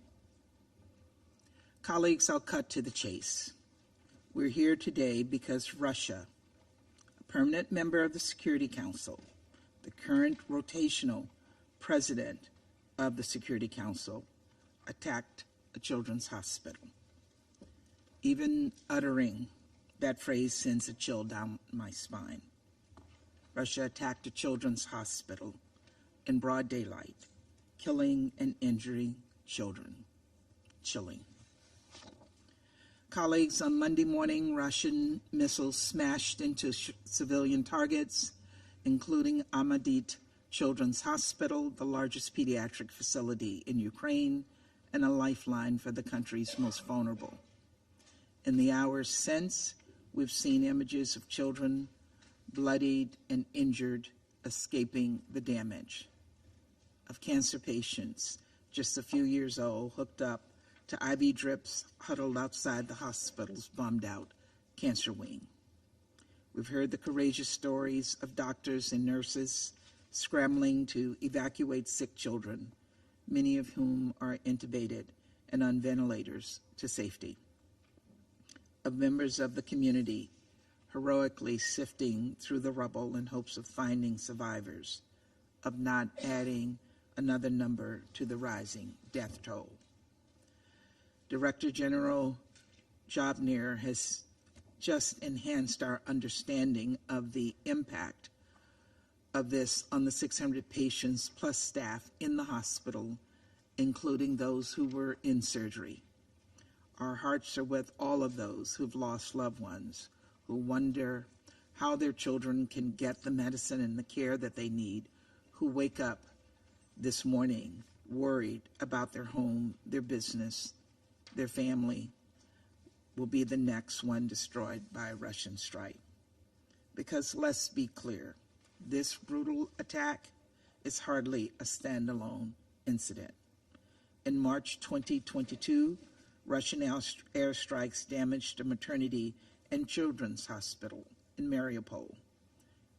Colleagues, I'll cut to the chase. We're here today because Russia, a permanent member of the Security Council, the current rotational president of the Security Council, attacked a children's hospital. Even uttering that phrase sends a chill down my spine. Russia attacked a children's hospital in broad daylight, killing and injuring children. Chilling. Colleagues, on Monday morning, Russian missiles smashed into civilian targets, including Ahmadit Children's Hospital, the largest pediatric facility in Ukraine, and a lifeline for the country's most vulnerable. In the hours since, we've seen images of children bloodied and injured, escaping the damage, of cancer patients just a few years old hooked up to IV drips huddled outside the hospital's bombed-out cancer wing. We've heard the courageous stories of doctors and nurses scrambling to evacuate sick children, many of whom are intubated and on ventilators to safety, of members of the community heroically sifting through the rubble in hopes of finding survivors, of not adding another number to the rising death toll. Director General Jobner has just enhanced our understanding of the impact of this on the 600 patients plus staff in the hospital, including those who were in surgery. Our hearts are with all of those who've lost loved ones, who wonder how their children can get the medicine and the care that they need, who wake up this morning worried about their home, their business, their family will be the next one destroyed by a Russian strike. Because let's be clear, this brutal attack is hardly a standalone incident. In March 2022, Russian airstrikes damaged a maternity and children's hospital in Mariupol.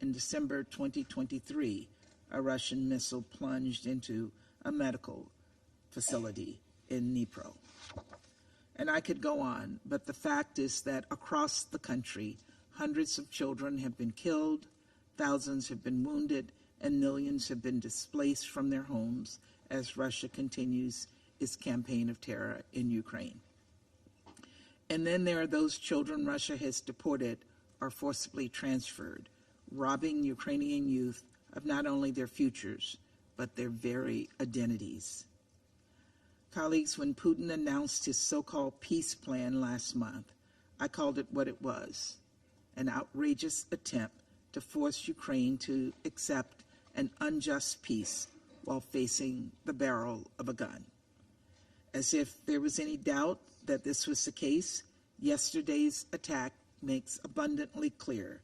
In December 2023, a Russian missile plunged into a medical facility in Dnipro. And I could go on, but the fact is that across the country, hundreds of children have been killed, thousands have been wounded, and millions have been displaced from their homes as Russia continues its campaign of terror in Ukraine. And then there are those children Russia has deported or forcibly transferred, robbing Ukrainian youth of not only their futures, but their very identities. Colleagues, when Putin announced his so-called peace plan last month, I called it what it was, an outrageous attempt to force Ukraine to accept an unjust peace while facing the barrel of a gun. As if there was any doubt that this was the case, yesterday's attack makes abundantly clear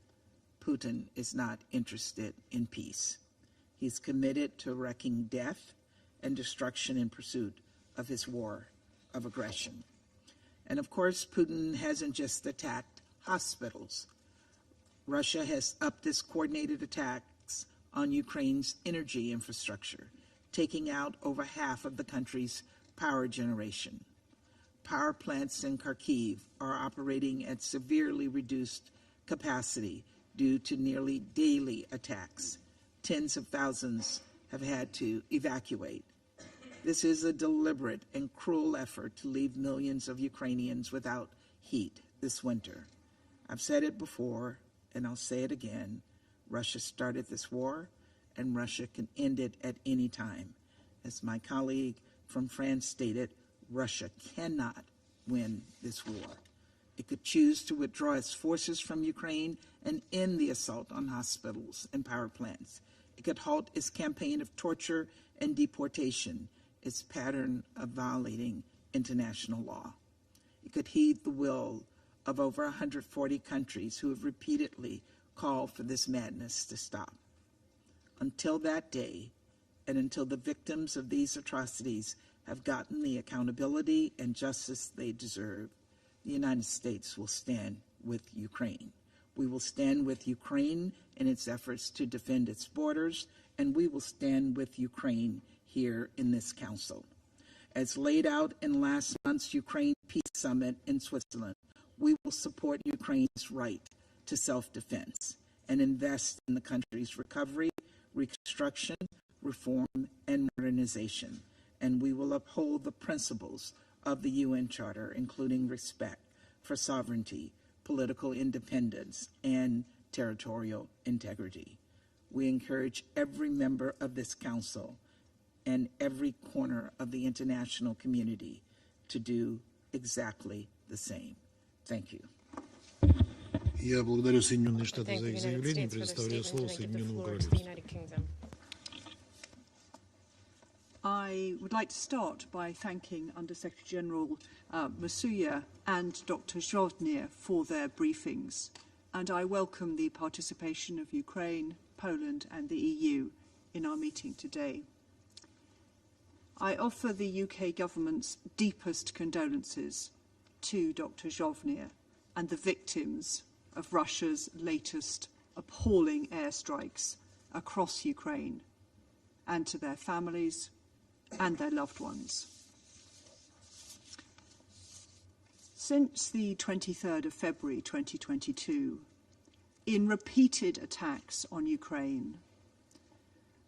Putin is not interested in peace. He's committed to wreaking death and destruction in pursuit of his war of aggression. And of course, Putin hasn't just attacked hospitals. Russia has upped its coordinated attacks on Ukraine's energy infrastructure, taking out over half of the country's power generation. power plants in Kharkiv are operating at severely reduced capacity due to nearly daily attacks. Tens of thousands have had to evacuate. This is a deliberate and cruel effort to leave millions of Ukrainians without heat this winter. I've said it before, and I'll say it again. Russia started this war, and Russia can end it at any time. As my colleague from France stated, Russia cannot win this war. It could choose to withdraw its forces from Ukraine and end the assault on hospitals and power plants. It could halt its campaign of torture and deportation, its pattern of violating international law. It could heed the will of over 140 countries who have repeatedly called for this madness to stop. Until that day, and until the victims of these atrocities have gotten the accountability and justice they deserve, the United States will stand with Ukraine. We will stand with Ukraine in its efforts to defend its borders, and we will stand with Ukraine here in this council. As laid out in last month's Ukraine Peace Summit in Switzerland, we will support Ukraine's right to self-defense and invest in the country's recovery, reconstruction, reform, and modernization. And we will uphold the principles of the UN Charter, including respect for sovereignty, political independence, and territorial integrity. We encourage every member of this council and every corner of the international community to do exactly the same. Thank you. Я благодарю Соединенные Штаты за их заявление. Предоставляю слово Соединенному Королевству. I would like to start by thanking Under-Secretary General Masuya and Dr. Zhovnir for their briefings, and I welcome the participation of Ukraine, Poland and the EU in our meeting today. I offer the UK government's deepest condolences to Dr. Zhovnir and the victims of Russia's latest appalling airstrikes across Ukraine, and to their families and their loved ones. Since the 23rd of February 2022, in repeated attacks on Ukraine,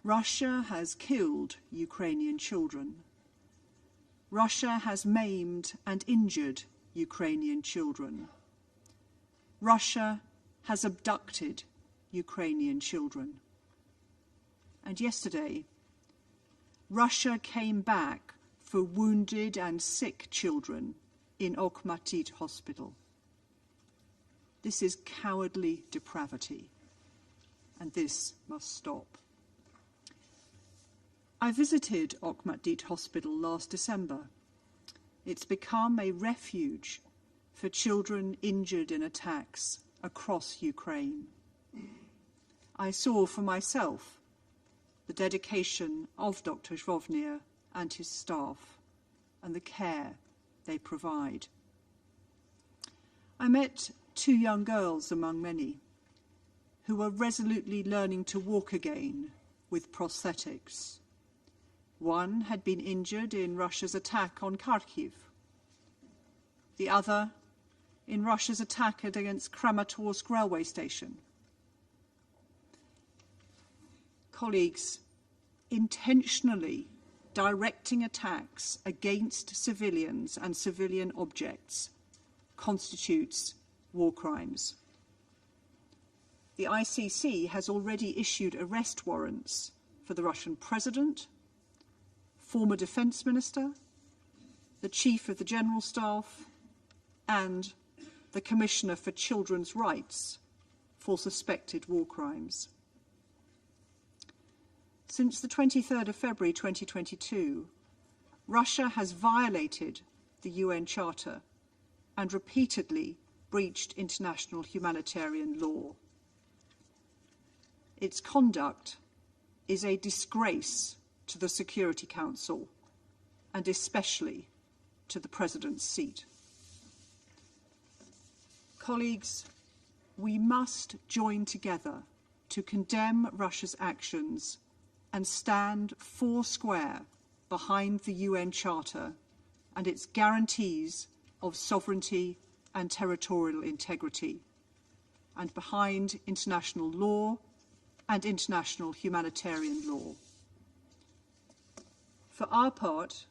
Russia has killed Ukrainian children. Russia has maimed and injured Ukrainian children. Russia has abducted Ukrainian children. And yesterday, Russia came back for wounded and sick children in Okhmatit Hospital. This is cowardly depravity, and this must stop. I visited Okhmatit Hospital last December. It's become a refuge for children injured in attacks across Ukraine. I saw for myself the dedication of Dr. Zhovnir and his staff and the care they provide. I met 2 young girls among many who were resolutely learning to walk again with prosthetics. One had been injured in Russia's attack on Kharkiv. The other in Russia's attack against Kramatorsk railway station. Colleagues, intentionally directing attacks against civilians and civilian objects constitutes war crimes. The ICC has already issued arrest warrants for the Russian president, former defense minister, the chief of the general staff, and the Commissioner for Children's Rights for suspected war crimes. Since the 23rd of February 2022, Russia has violated the UN Charter and repeatedly breached international humanitarian law. Its conduct is a disgrace to the Security Council and especially to the President's seat. Colleagues, we must join together to condemn Russia's actions and stand foursquare behind the UN Charter and its guarantees of sovereignty and territorial integrity, and behind international law and international humanitarian law. For our part,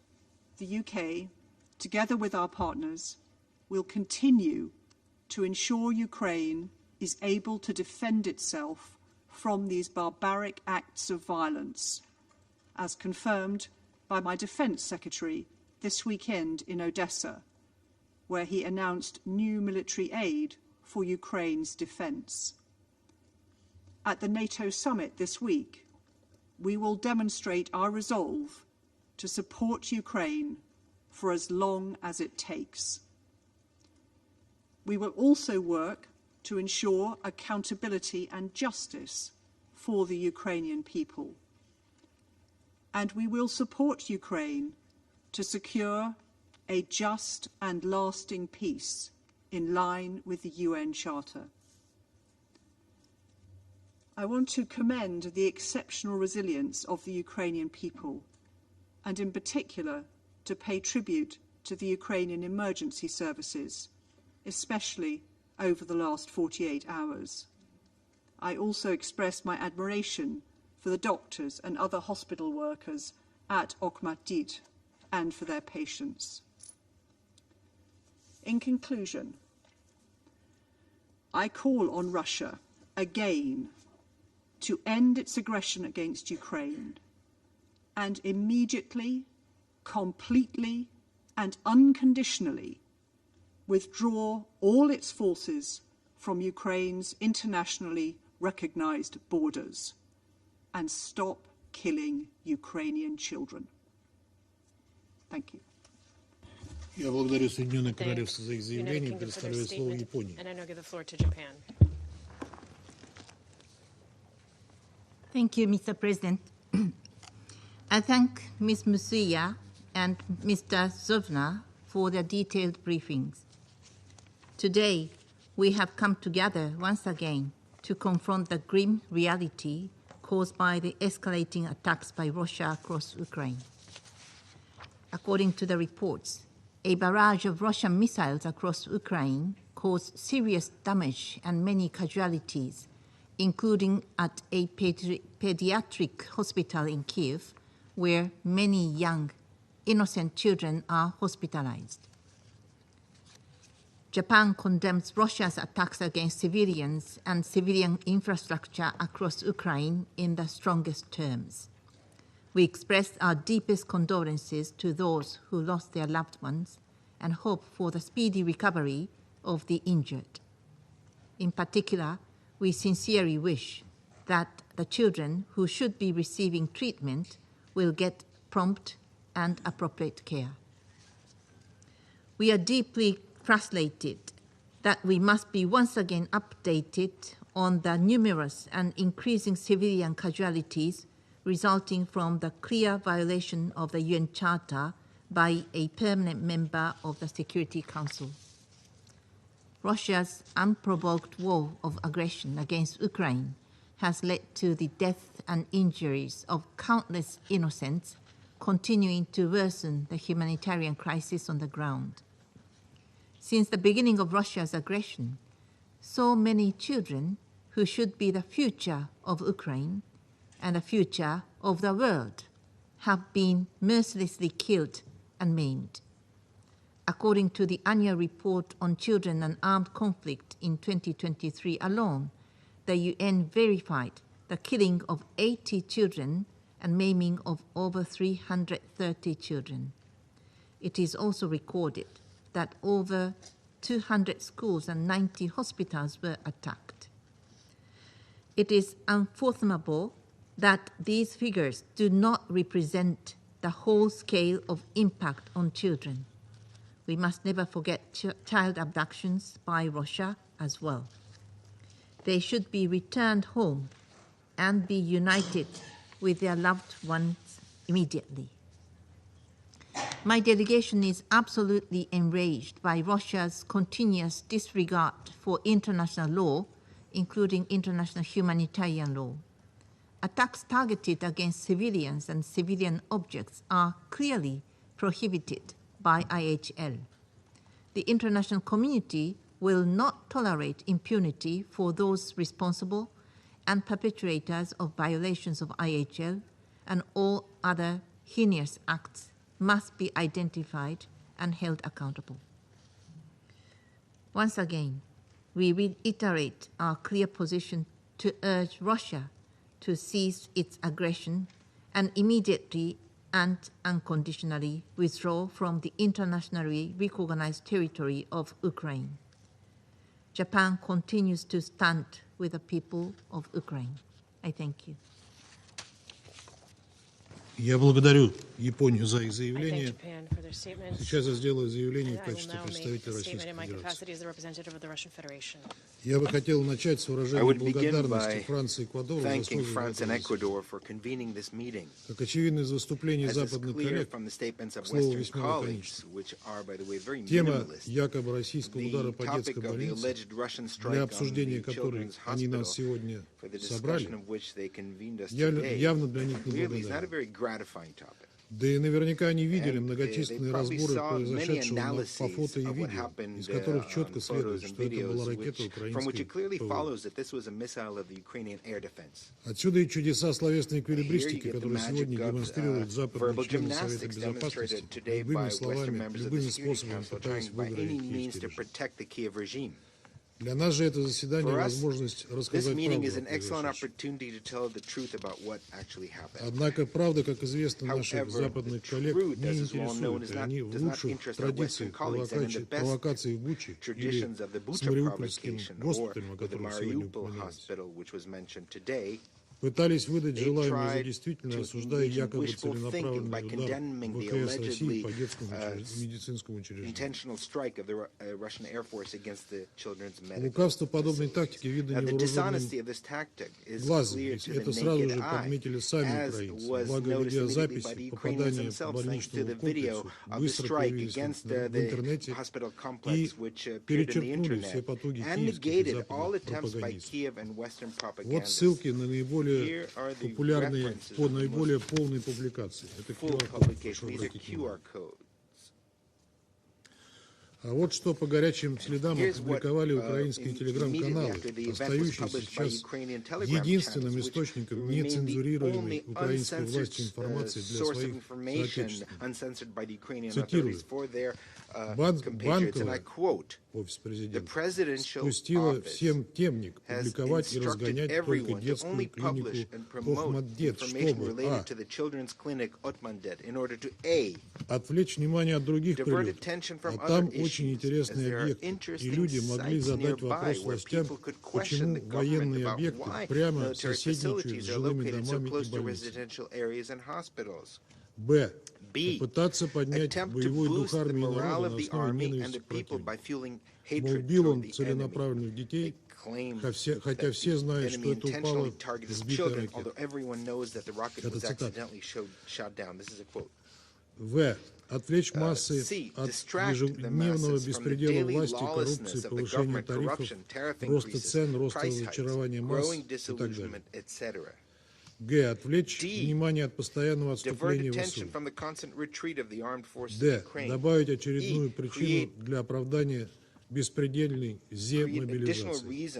the UK, together with our partners, will continue to ensure Ukraine is able to defend itself from these barbaric acts of violence, as confirmed by my Defence Secretary this weekend in Odessa, where he announced new military aid for Ukraine's defence. At the NATO summit this week, we will demonstrate our resolve to support Ukraine for as long as it takes. We will also work to ensure accountability and justice for the Ukrainian people. And we will support Ukraine to secure a just and lasting peace in line with the UN Charter. I want to commend the exceptional resilience of the Ukrainian people, and in particular to pay tribute to the Ukrainian emergency services, especially over the last 48 hours. I also express my admiration for the doctors and other hospital workers at Okhmatdit and for their patients. In conclusion, I call on Russia again to end its aggression against Ukraine and immediately, completely and unconditionally withdraw all its forces from Ukraine's internationally recognized borders and stop killing Ukrainian children. Thank you. Я благодарю Соединенное Королевство за их заявление и предоставляю слово Японии. And I now give the floor to Japan. Thank you, Mr. President. I thank Ms. Musuya and Mr. Zovna for their detailed briefings. Today, we have come together once again to confront the grim reality caused by the escalating attacks by Russia across Ukraine. According to the reports, a barrage of Russian missiles across Ukraine caused serious damage and many casualties, including at a pediatric hospital in Kiev, where many young, innocent children are hospitalized. Japan condemns Russia's attacks against civilians and civilian infrastructure across Ukraine in the strongest terms. We express our deepest condolences to those who lost their loved ones and hope for the speedy recovery of the injured. In particular, we sincerely wish that the children who should be receiving treatment will get prompt and appropriate care. We are deeply frustrated that we must be once again updated on the numerous and increasing civilian casualties resulting from the clear violation of the UN Charter by a permanent member of the Security Council. Russia's unprovoked war of aggression against Ukraine has led to the death and injuries of countless innocents, continuing to worsen the humanitarian crisis on the ground. Since the beginning of Russia's aggression, so many children who should be the future of Ukraine and the future of the world have been mercilessly killed and maimed. According to the annual report on children and armed conflict in 2023 alone, the UN verified the killing of 80 children and maiming of over 330 children. It is also recorded that over 200 schools and 90 hospitals were attacked. It is unfathomable that these figures do not represent the whole scale of impact on children. We must never forget child abductions by Russia as well. They should be returned home and be united with their loved ones immediately. My delegation is absolutely enraged by Russia's continuous disregard for international law, including international humanitarian law. Attacks targeted against civilians and civilian objects are clearly prohibited by IHL. The international community will not tolerate impunity for those responsible and perpetrators of violations of IHL, and all other heinous acts must be identified and held accountable. Once again, we reiterate our clear position to urge Russia to cease its aggression and immediately and unconditionally withdraw from the internationally recognized territory of Ukraine. Japan continues to stand with the people of Ukraine. I thank you. Я благодарю Японию за их заявление. Сейчас я сделаю заявление в качестве представителя Российской Федерации. Я бы хотел начать с выражения благодарности Франции и Эквадору за созданную комиссию. Как очевидно из выступлений западных коллег, к слову, весьма лаконично. Тема якобы российского удара по детской больнице, для обсуждения которой они нас сегодня собрали, явно для них неблагодарна. Да и наверняка они видели многочисленные разборы произошедшего по фото и видео, из которых четко следует, что это была ракета украинской ПВО. Отсюда и чудеса словесной эквилибристики, которые сегодня демонстрируют западные члены Совета Безопасности, любыми словами, любыми способами пытаясь выиграть киевский режим. Для нас же это заседание возможность рассказать правду. Однако правда, как известно, наших западных коллег не интересует, и они в лучших традициях провокаций в Буче или с Мариупольским госпиталем, о котором сегодня упоминалось, пытались выдать желаемое за действительное, осуждая якобы целенаправленный удар ВКС России по детскому медицинскому учреждению. Лукавство подобной тактики видно невооруженным глазом, ведь это сразу же подметили сами украинцы. Благо видеозаписи попадания по больничному комплексу быстро появились в интернете и перечеркнули все потуги киевских и западных пропагандистов. Вот ссылки на наиболее популярные, по наиболее полной публикации. Это QR-код. А вот что по горячим следам опубликовали украинские телеграм-каналы, остающиеся сейчас единственным источником нецензурируемой украинской властью информации для своих соотечественников. Цитирую. Банковая, офис президента, спустила всем темник публиковать и разгонять только детскую клинику Охмаддет, чтобы отвлечь внимание от других прилетов, а там очень интересный объект, и люди могли задать вопрос властям, почему военные объекты прямо соседничают с жилыми домами и больницами. Б. Попытаться поднять боевой дух армии и народа на основе ненависти к противнику. Мол, бил он целенаправленных детей, хотя все знают, что это упала сбитая ракета. Это цитата. В. Отвлечь массы от ежедневного беспредела власти, коррупции, повышения тарифов, роста цен, роста разочарования масс и так далее. Г. Отвлечь внимание от постоянного отступления ВСУ. Д. Добавить очередную причину для оправдания беспредельной мобилизации.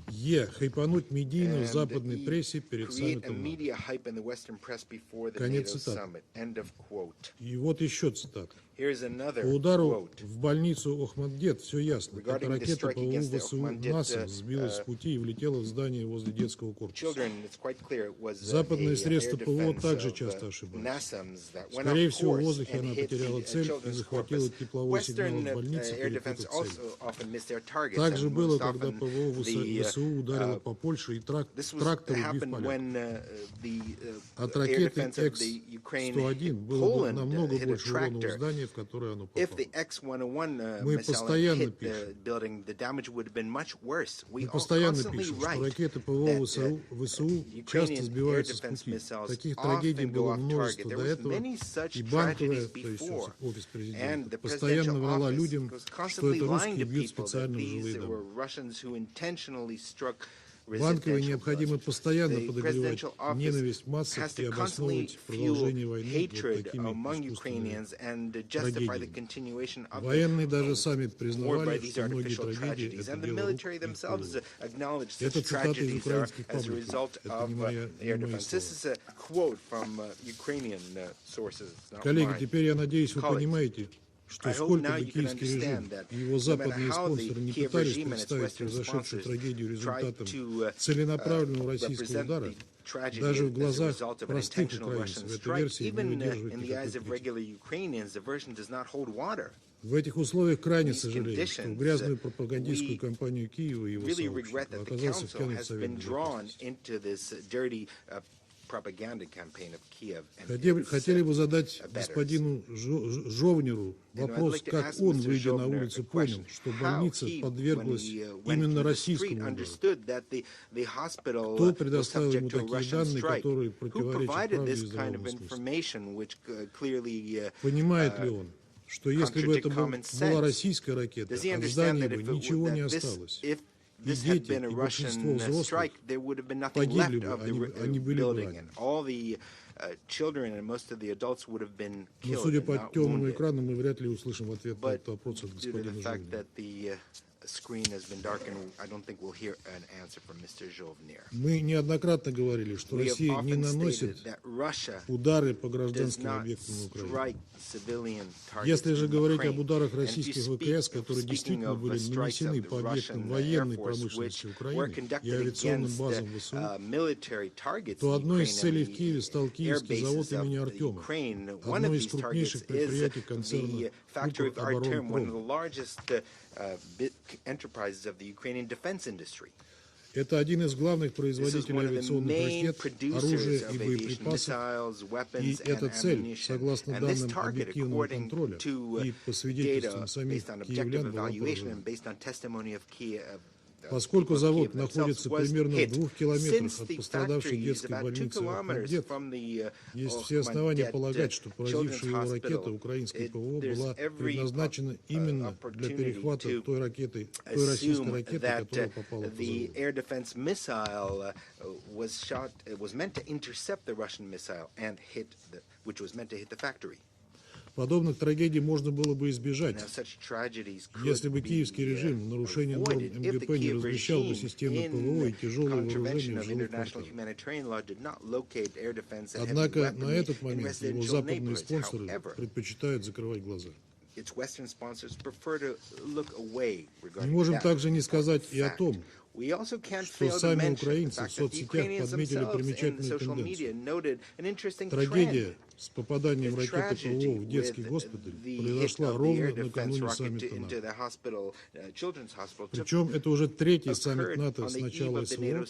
Е. Хайпануть медийно в западной прессе перед саммитом. Конец цитаты. И вот еще цитата. По удару в больницу Охмаддет все ясно. Эта ракета ПВО ВСУ НАСА сбилась с пути и влетела в здание возле детского корпуса. Западные средства ПВО также часто ошибаются. Скорее всего, в воздухе она потеряла цель и захватила тепловой сигнал от больницы, перепутав цель. Также было, когда ПВО ВСУ ударило по Польше и трактор убив поляк. От ракеты X-101 было бы намного больше урона у здания, в которое оно попало. Мы постоянно пишем, что ракеты ПВО ВСУ часто сбиваются с пути. Таких трагедий было множество до этого, и Банковая, то есть офис президента, постоянно врала людям, что это русские бьют специально в жилые дома. Банковой residential необходимо buildings. постоянно The подогревать presidential office ненависть has массах to и constantly обосновывать fuel продолжение войны вот hatred такими among искусственными Ukrainians and justify the трагедиями. continuation of Военные даже the сами war by признавали, these что многие artificial трагедии – tragedies. это And the дело рук military их themselves воинов. acknowledge Это such цитата из tragedies are украинских as a пабликов. result Это of не мои air defense. слова. This is a quote from Ukrainian sources, not Коллеги, mine. теперь я надеюсь, вы Colleagues, понимаете, что I hope сколько now бы you can киевский режим understand that и его no matter западные how the спонсоры не Kiev пытались regime and its представить Western произошедшую sponsors трагедию tried результатом to целенаправленного российского represent удара, the tragedy даже в as a глазах result of an простых intentional украинцев Russian эта strike. версия не Even выдерживает in the eyes никакой of критики. regular Ukrainians, the version does not hold water. В этих условиях крайне These сожалею, что в conditions, грязную пропагандистскую we кампанию Киева и его really сообщества regret that the оказался council втянут has Совет been drawn Безопасности. into this dirty propaganda campaign of Kiev and Хотели бы its задать betters. господину Жовнеру вопрос, как он, выйдя на улицу, понял, что больница подверглась именно российскому удару. Кто предоставил ему такие данные, которые противоречат правде и здравому смыслу? Понимает ли он, что если бы это была российская ракета, от здания бы ничего не осталось? И дети, и большинство взрослых погибли бы, они были бы ранены. Но судя по темному экрану, мы вряд ли услышим ответ на этот вопрос от господина Жовнера. Screen has been darkened. I don't think we'll hear an answer from Mr. Jovnir. Мы неоднократно говорили, что Россия не наносит удары по гражданским объектам на Украине. Если же говорить об ударах российских ВКС, которые действительно были нанесены по объектам военной промышленности Украины и авиационным базам ВСУ, то одной из целей в Киеве стал Киевский завод имени Артема, одно из крупнейших предприятий концерна «Укроборонпром». Enterprises of the Ukrainian defense industry. Это один из главных производителей авиационных ракет, оружия и боеприпасов, и эта цель, согласно данным объективного контроля и по свидетельствам самих киевлян, была поражена. Поскольку завод находится примерно в 2 километрах от пострадавшей детской больницы Ахмадет, есть все основания полагать, что поразившая его ракета украинской ПВО была предназначена именно для перехвата той российской ракеты, которая попала по заводу. Подобных трагедий можно было бы избежать, если бы киевский режим в нарушении норм МГП не размещал бы системы ПВО и тяжелые вооружения в жилых портах. Однако на этот момент его западные спонсоры предпочитают закрывать глаза. Не можем также не сказать и о том, что сами украинцы в соцсетях подметили примечательную тенденцию. Трагедия с попаданием ракеты ПВО в детский госпиталь произошла ровно накануне саммита НАТО. Причем это уже 3-й саммит НАТО с начала СВО,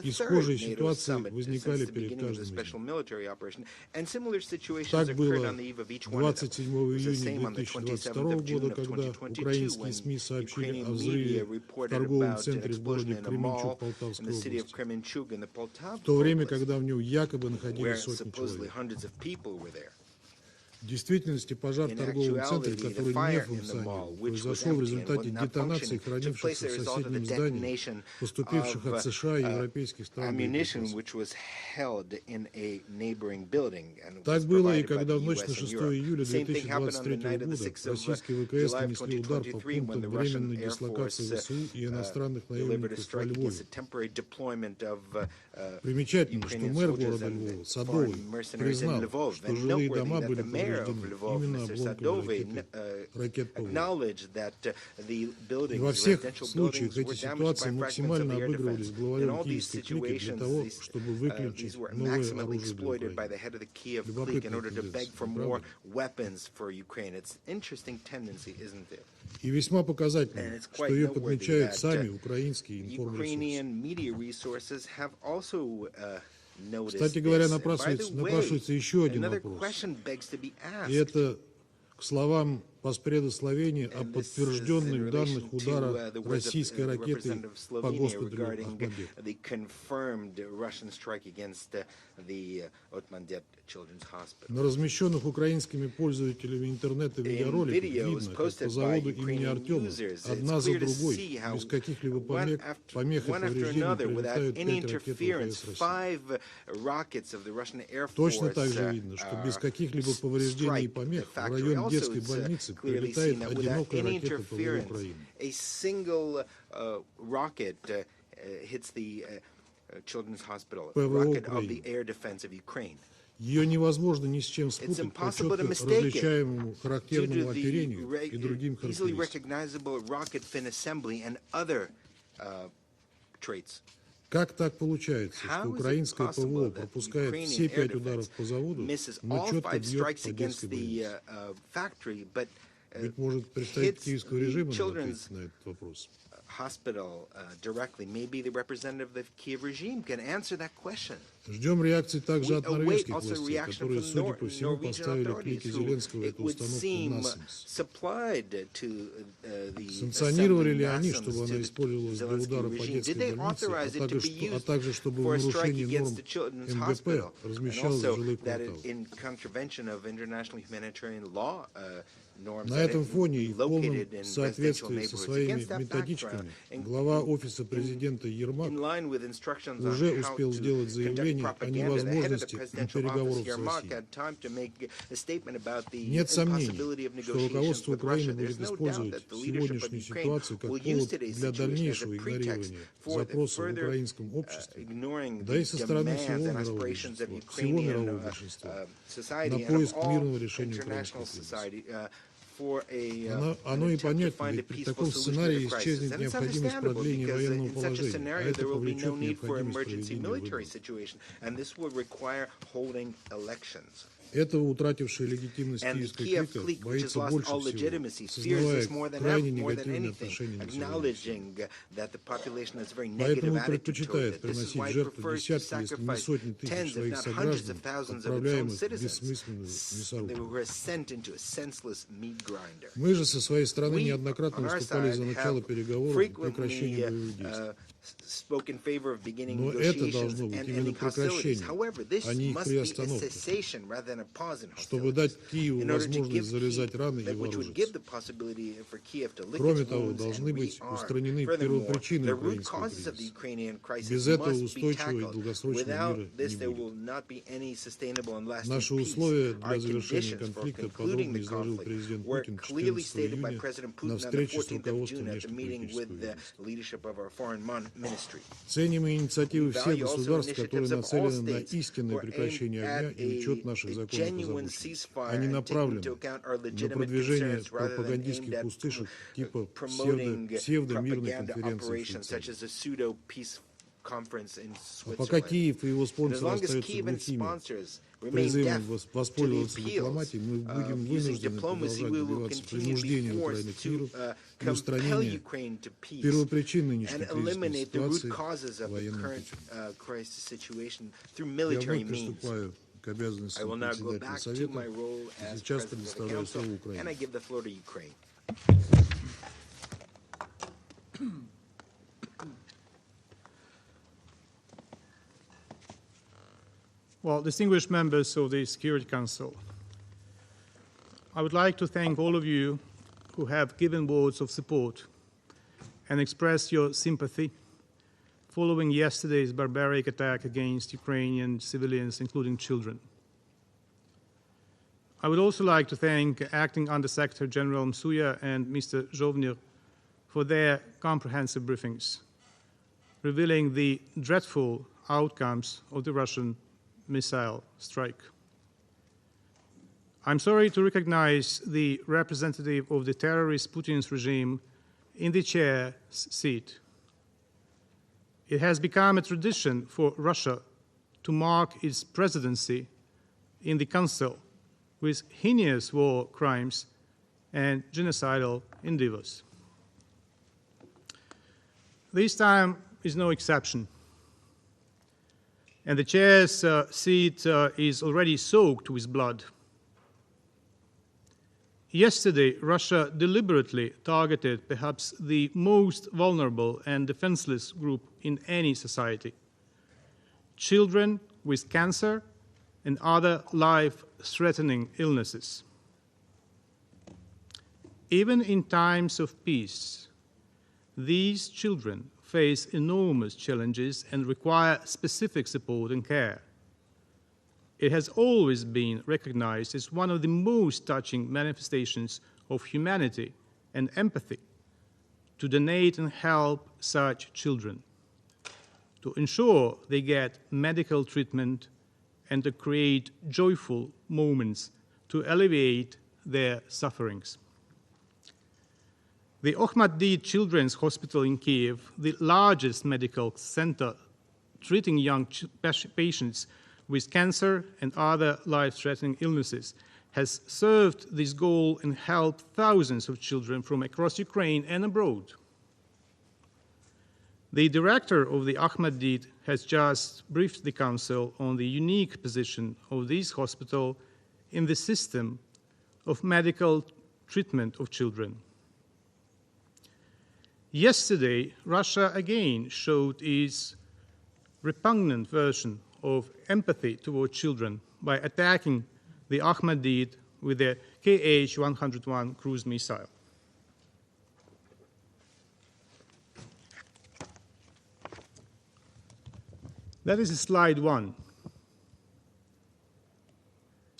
и схожие ситуации возникали перед каждым из них. Так было 27 июня 2022 года, когда украинские СМИ сообщили о взрыве в торговом центре в городе Кременчуг Полтавской области, в то время, когда в нем якобы находились сотни человек. В действительности пожар в торговом центре, который не функционировал, произошел в результате детонации хранившихся в соседнем здании, поступивших от США и европейских стран. Так было и когда в ночь на 6 июля 2023 года российские ВКС нанесли удар по пунктам временной дислокации ВСУ и иностранных наемников во Львове. Примечательно, что мэр города Львова, Садовый, признал, что жилые дома были повреждены именно обломками ракет ПВО. И во всех случаях эти ситуации максимально обыгрывались главарем киевской клики для того, чтобы выключить новое оружие для Украины. Любопытная тенденция, правда? И весьма показательно, что ее подмечают сами украинские информресурсы. Кстати говоря, напрашивается еще один вопрос. И это к словам поспредословение о подтвержденных данных удара российской ракетой по госпиталю Ахмадет. На размещенных украинскими пользователями интернета видеороликах видно, как по заводу имени Артема одна за другой, без каких-либо помех и повреждений прилетают 5 ракет ВВС России. Точно так же видно, что без каких-либо повреждений и помех в район детской больницы прилетает одинокая ракета ПВО Украины. ПВО Украины. Ее невозможно ни с чем спутать по четко различаемому характерному оперению и другим характеристикам. Как так получается, что украинское ПВО пропускает все 5 ударов по заводу, но четко бьет по детской больнице? Ведь, может, представитель киевского режима ответить на этот вопрос? Ждем реакции также от норвежских властей, которые, судя по всему, поставили клики Зеленского эту установку на смс. Санкционировали ли они, чтобы она использовалась для удара по детской больнице, а также чтобы в нарушении норм МГП размещалась в жилых кварталах? На этом фоне и в полном соответствии со своими методичками глава Офиса президента Ермак уже успел сделать заявление о невозможности переговоров с Россией. Нет сомнений, что руководство Украины будет использовать сегодняшнюю ситуацию как повод для дальнейшего игнорирования запросов в украинском обществе, да и со стороны всего мирового большинства, на поиск мирного решения украинской кризиса. Оно и понятно, ведь при таком сценарии исчезнет необходимость продления военного положения, а это повлечет необходимость проведения выборов. Этого утратившая легитимность киевская клика боится больше всего, сознавая крайне негативное отношение населения. Поэтому предпочитает приносить жертвы десятки, если не сотни тысяч своих сограждан, отправляемых в бессмысленную мясорубку. Мы же со своей стороны неоднократно выступали за начало переговоров и прекращение боевых действий. Но это должно быть именно прекращение, а не их приостановка, чтобы дать Киеву возможность залезать раны и вооружиться. Кроме того, должны быть устранены первопричины украинского кризиса. Без этого устойчивого и долгосрочного мира не будет. Наши условия для завершения конфликта подробно изложил президент Путин 14 июня на встрече с руководством внешнеполитического ведомства. Ценим инициативы всех государств, которые нацелены на истинное прекращение огня и учет наших законов о завершении, а не направлены на продвижение пропагандистских пустышек типа псевдомирной конференции в Швейцарии. А пока Киев и его спонсоры остаются глухими призывом воспользоваться дипломатией, мы будем вынуждены продолжать добиваться принуждения Украины к миру и устранения первопричин нынешней кризисной ситуации военным путем. Я вновь приступаю к обязанностям председателя Совета и сейчас предоставляю слово Украине. Well, distinguished members of the Security Council, I would like to thank all of you who have given words of support and expressed your sympathy following yesterday's barbaric attack against Ukrainian civilians, including children. I would also like to thank Acting Undersecretary General Msuya and Mr. Zhovnir for their comprehensive briefings, revealing the dreadful outcomes of the Russian missile strike. I'm sorry to recognize the representative of the terrorist Putin's regime in the chair's seat. It has become a tradition for Russia to mark its presidency in the Council with heinous war crimes and genocidal endeavors. This time is no exception. And the chair's seat is already soaked with blood. Yesterday, Russia deliberately targeted perhaps the most vulnerable and defenseless group in any society: children with cancer and other life-threatening illnesses. Even in times of peace, these children face enormous challenges and require specific support and care. It has always been recognized as one of the most touching manifestations of humanity and empathy to donate and help such children, to ensure they get medical treatment, and to create joyful moments to alleviate their sufferings. The Ahmadi Children's Hospital in Kiev, the largest medical center treating young patients with cancer and other life-threatening illnesses, has served this goal and helped thousands of children from across Ukraine and abroad. The director of the Ahmadi has just briefed the Council on the unique position of this hospital in the system of medical treatment of children. Yesterday, Russia again showed its repugnant version of empathy toward children by attacking the Ahmadi with the Kh-101 cruise missile. That is slide 1.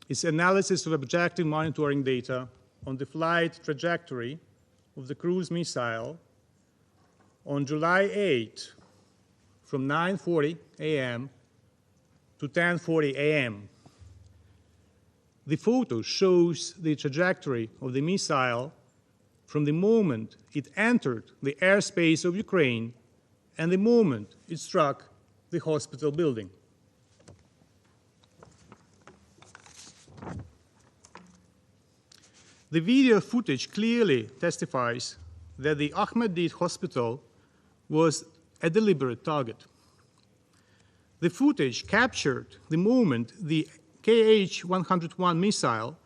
It's analysis of objective monitoring data on the flight trajectory of the cruise missile on July 8 from 9:40 a.m. to 10:40 a.m. The photo shows the trajectory of the missile from the moment it entered the airspace of Ukraine and the moment it struck the hospital building. The video footage clearly testifies that the Ahmadi hospital was a deliberate target. The footage captured the moment the Kh-101 missile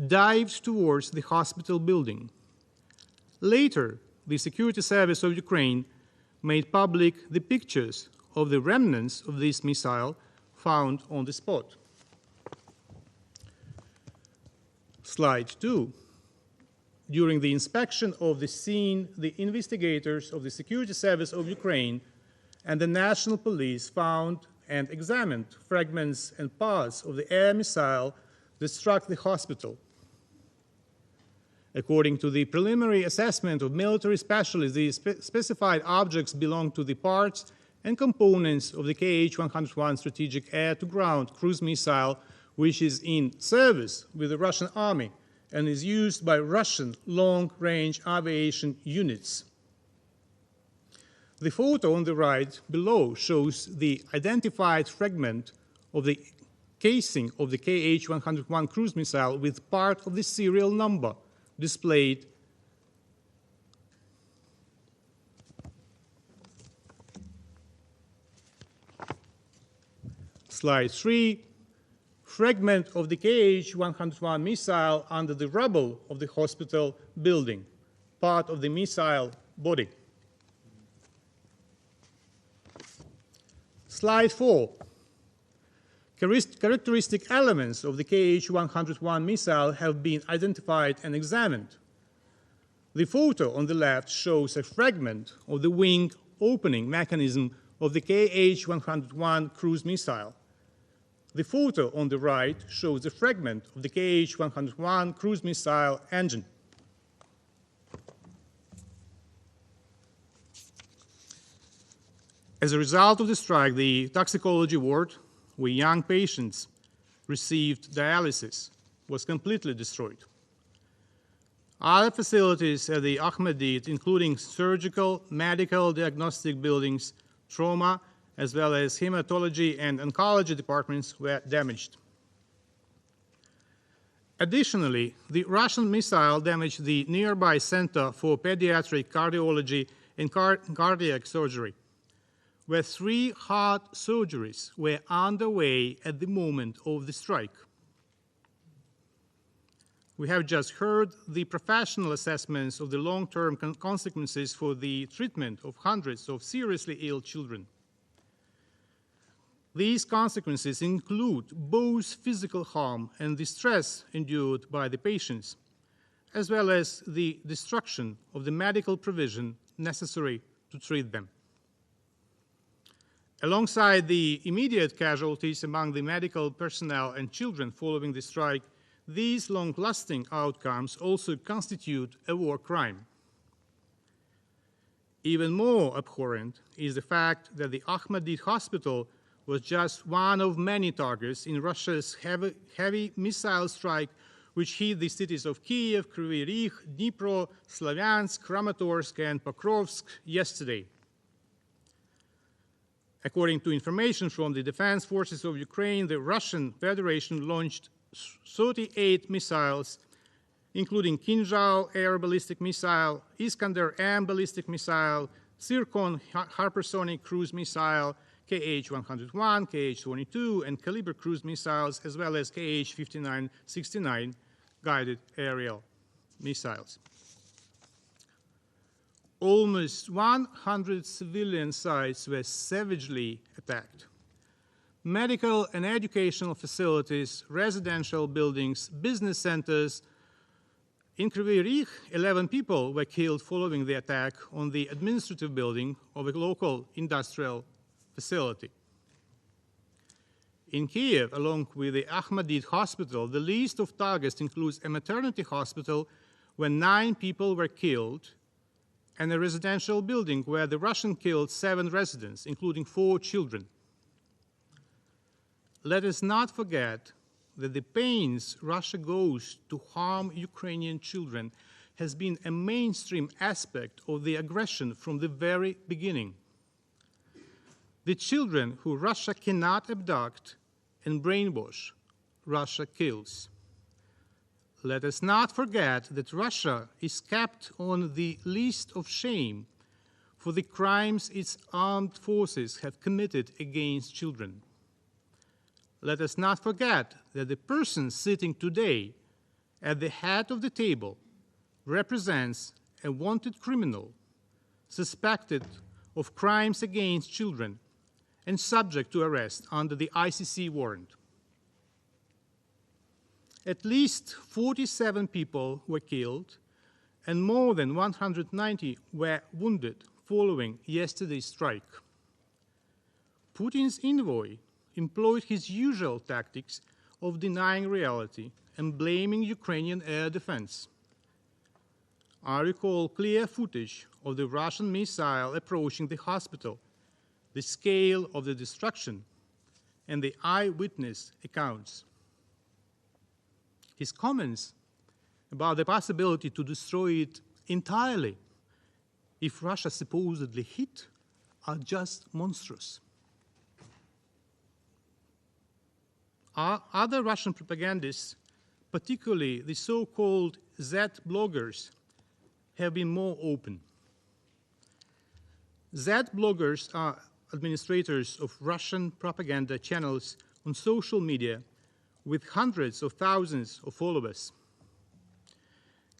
dived towards the hospital building. Later, the Security Service of Ukraine made public the pictures of the remnants of this missile found on the spot. Slide 2. During the inspection of the scene, the investigators of the Security Service of Ukraine and the National Police found and examined fragments and parts of the air missile that struck the hospital. According to the preliminary assessment of military specialists, the specified objects belong to the parts and components of the Kh-101 strategic air-to-ground cruise missile, which is in service with the Russian army and is used by Russian long-range aviation units. The photo on the right below shows the identified fragment of the casing of the Kh-101 cruise missile with part of the serial number displayed . Slide 3, fragment of the Kh-101 missile under the rubble of the hospital building, part of the missile body. Slide 4, characteristic elements of the Kh-101 missile have been identified and examined. The photo on the left shows a fragment of the wing opening mechanism of the Kh-101 cruise missile. The photo on the right shows a fragment of the Kh-101 cruise missile engine. As a result of the strike, the toxicology ward, where young patients received dialysis, was completely destroyed. Other facilities at the Ahmadi, including surgical, medical, diagnostic buildings, trauma, as well as hematology and oncology departments, were damaged. Additionally, the Russian missile damaged the nearby Center for Pediatric Cardiology and Cardiac Surgery, where 3 heart surgeries were underway at the moment of the strike. We have just heard the professional assessments of the long-term consequences for the treatment of hundreds of seriously ill children. These consequences include both physical harm and distress endured by the patients, as well as the destruction of the medical provision necessary to treat them. Alongside the immediate casualties among the medical personnel and children following the strike, these long-lasting outcomes also constitute a war crime. Even more abhorrent is the fact that the Ahmadiyya hospital was just one of many targets in Russia's heavy missile strike, which hit the cities of Kiev, Kryvyi Rih, Dnipro, Slavyansk, Kramatorsk, and Pokrovsk yesterday. According to information from the Defense Forces of Ukraine, the Russian Federation launched 38 missiles, including Kinzhal air ballistic missile, Iskander-M ballistic missile, Zircon hypersonic cruise missile, KH-101, KH-22, and Caliber cruise missiles, as well as KH-5969 guided aerial missiles. Almost 100 civilian sites were savagely attacked. Medical and educational facilities, residential buildings, business centers. In Kryvyi Rih, 11 people were killed following the attack on the administrative building of a local industrial facility. In Kiev, along with the Ahmadiyya hospital, the list of targets includes a maternity hospital where 9 people were killed and a residential building where the Russian killed 7 residents, including 4 children. Let us not forget that the pains Russia goes to harm Ukrainian children has been a mainstream aspect of the aggression from the very beginning. The children who Russia cannot abduct and brainwash, Russia kills. Let us not forget that Russia is kept on the list of shame for the crimes its armed forces have committed against children. Let us not forget that the person sitting today at the head of the table represents a wanted criminal suspected of crimes against children and subject to arrest under the ICC warrant. At least 47 people were killed and more than 190 were wounded following yesterday's strike. Putin's envoy employed his usual tactics of denying reality and blaming Ukrainian air defense. I recall clear footage of the Russian missile approaching the hospital, the scale of the destruction, and the eyewitness accounts. His comments about the possibility to destroy it entirely if Russia supposedly hit are just monstrous. Other Russian propagandists, particularly the so-called Z bloggers, have been more open. Z bloggers are administrators of Russian propaganda channels on social media with hundreds of thousands of followers.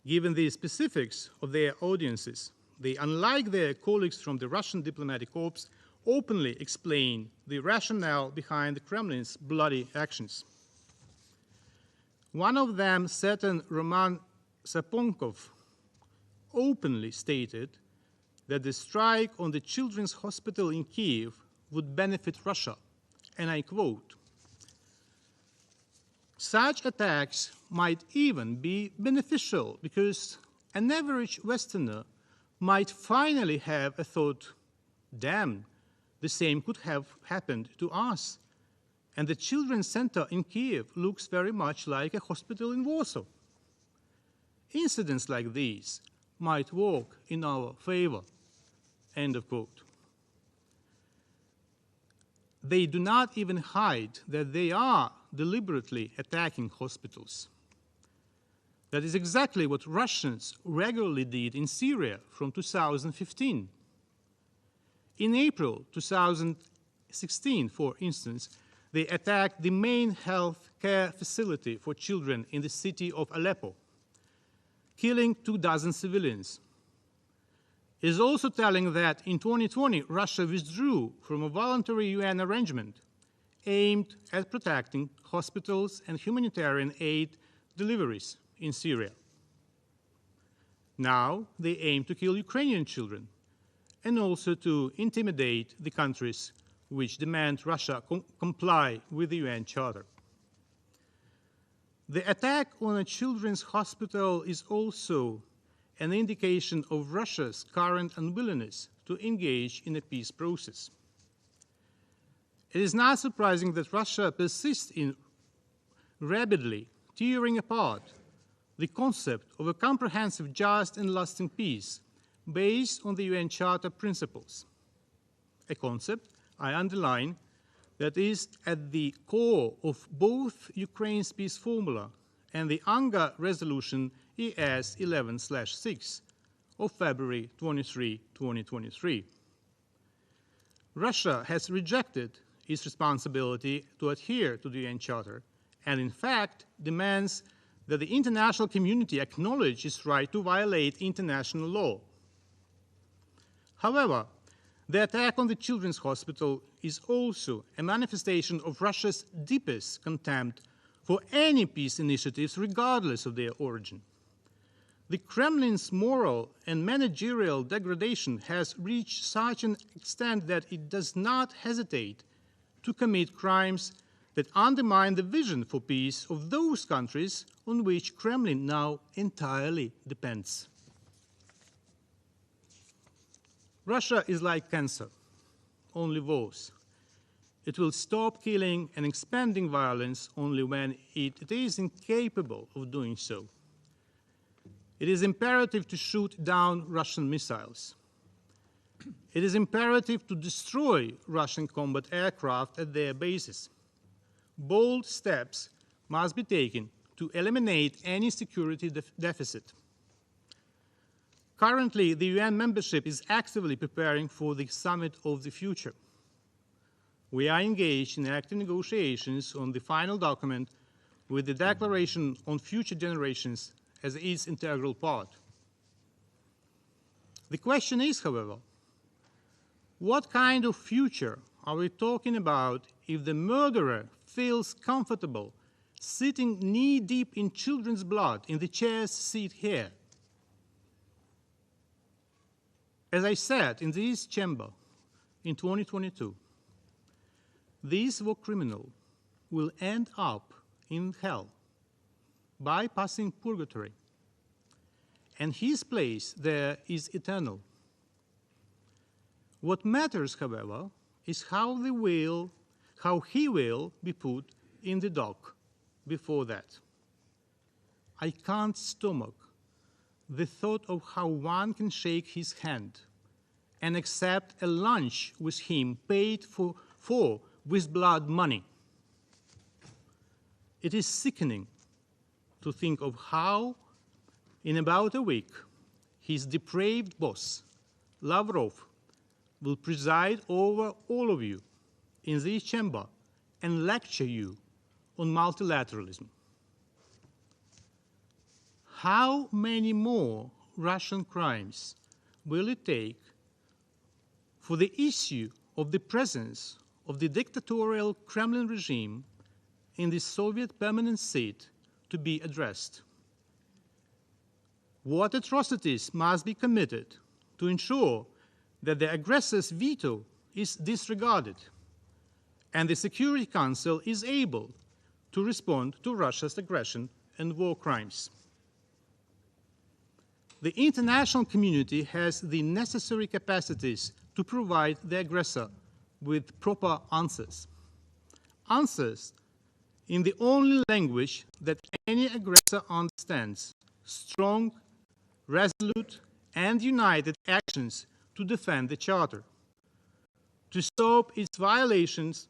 Given the specifics of their audiences, they, unlike their colleagues from the Russian diplomatic corps, openly explain the rationale behind the Kremlin's bloody actions. One of them, certain Roman Saponkov, openly stated that the strike on the children's hospital in Kiev would benefit Russia, and I quote, "Such attacks might even be beneficial because an average Westerner might finally have a thought, damn, the same could have happened to us. And the children's center in Kiev looks very much like a hospital in Warsaw. Incidents like these might work in our favor." End of quote. They do not even hide that they are deliberately attacking hospitals. That is exactly what Russians regularly did in Syria from 2015. In April 2016, for instance, they attacked the main health care facility for children in the city of Aleppo. killing 24 civilians. It is also telling that in 2020, Russia withdrew from a voluntary UN arrangement aimed at protecting hospitals and humanitarian aid deliveries in Syria. Now they aim to kill Ukrainian children and also to intimidate the countries which demand Russia comply with the UN Charter. The attack on a children's hospital is also an indication of Russia's current unwillingness to engage in a peace process. It is not surprising that Russia persists in rapidly tearing apart the concept of a comprehensive, just, and lasting peace based on the UN Charter principles, a concept, I underline, that is at the core of both Ukraine's peace formula and the UNGA resolution ES 11/6 of February 23, 2023. Russia has rejected its responsibility to adhere to the UN Charter and, in fact, demands that the international community acknowledge its right to violate international law. However, the attack on the Children's Hospital is also a manifestation of Russia's deepest contempt for any peace initiatives, regardless of their origin. The Kremlin's moral and managerial degradation has reached such an extent that it does not hesitate to commit crimes that undermine the vision for peace of those countries on which Kremlin now entirely depends. Russia is like cancer, only worse. It will stop killing and expanding violence only when it is incapable of doing so. It is imperative to shoot down Russian missiles. It is imperative to destroy Russian combat aircraft at their bases. Bold steps must be taken to eliminate any security deficit. Currently, the UN membership is actively preparing for the Summit of the Future. We are engaged in active negotiations on the final document with the Declaration on Future Generations as its integral part. The question is, however, what kind of future are we talking about if the murderer feels comfortable sitting knee-deep in children's blood in the chair's seat here? As I said in this chamber in 2022, this war criminal will end up in hell, bypassing purgatory, and his place there is eternal. What matters, however, is how he will be put in the dock before that. I can't stomach the thought of how one can shake his hand and accept a lunch with him paid for with blood money. It is sickening to think of how, in about a week, his depraved boss, Lavrov, will preside over all of you in this chamber and lecture you on multilateralism. How many more Russian crimes will it take for the issue of the presence of the dictatorial Kremlin regime in the Soviet permanent seat to be addressed? What atrocities must be committed to ensure that the aggressor's veto is disregarded and the Security Council is able to respond to Russia's aggression and war crimes? The international community has the necessary capacities to provide the aggressor with proper answers. Answers in the only language that any aggressor understands: strong, resolute, and united actions to defend the Charter, to stop its violations,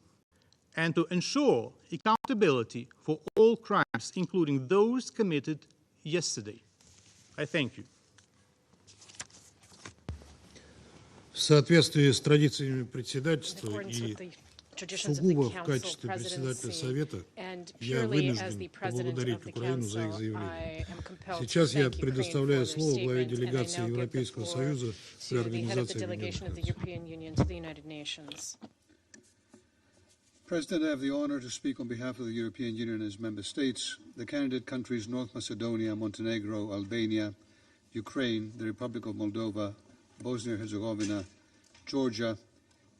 and to ensure accountability for all crimes, including those committed yesterday. I thank you. В соответствии с традициями председательства и traditions of the Council presidency, and purely as the President of the Council, I am compelled to thank Ukraine for their statement, and I now give the floor to the head of the delegation of the European Union to the United Nations. President, I have the honor to speak on behalf of the European Union and its member states, the candidate countries North Macedonia, Montenegro, Albania, Ukraine, the Republic of Moldova, Bosnia-Herzegovina, Georgia,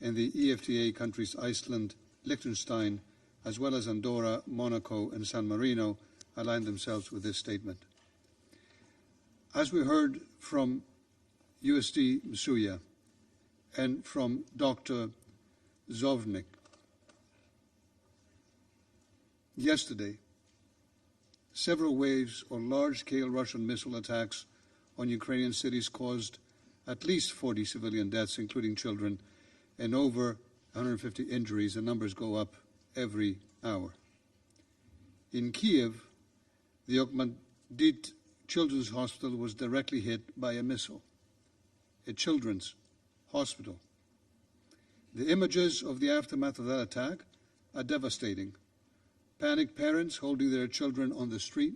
and the EFTA countries Iceland, Liechtenstein, as well as Andorra, Monaco, and San Marino, aligned themselves with this statement. As we heard from USD Msuya and from Dr. Zovnik yesterday, several waves of large-scale Russian missile attacks on Ukrainian cities caused at least 40 civilian deaths, including children, and over 150 injuries. The numbers go up every hour. In Kiev, the Okhmadit Children's Hospital was directly hit by a missile, a children's hospital. The images of the aftermath of that attack are devastating. Panicked parents holding their children on the street,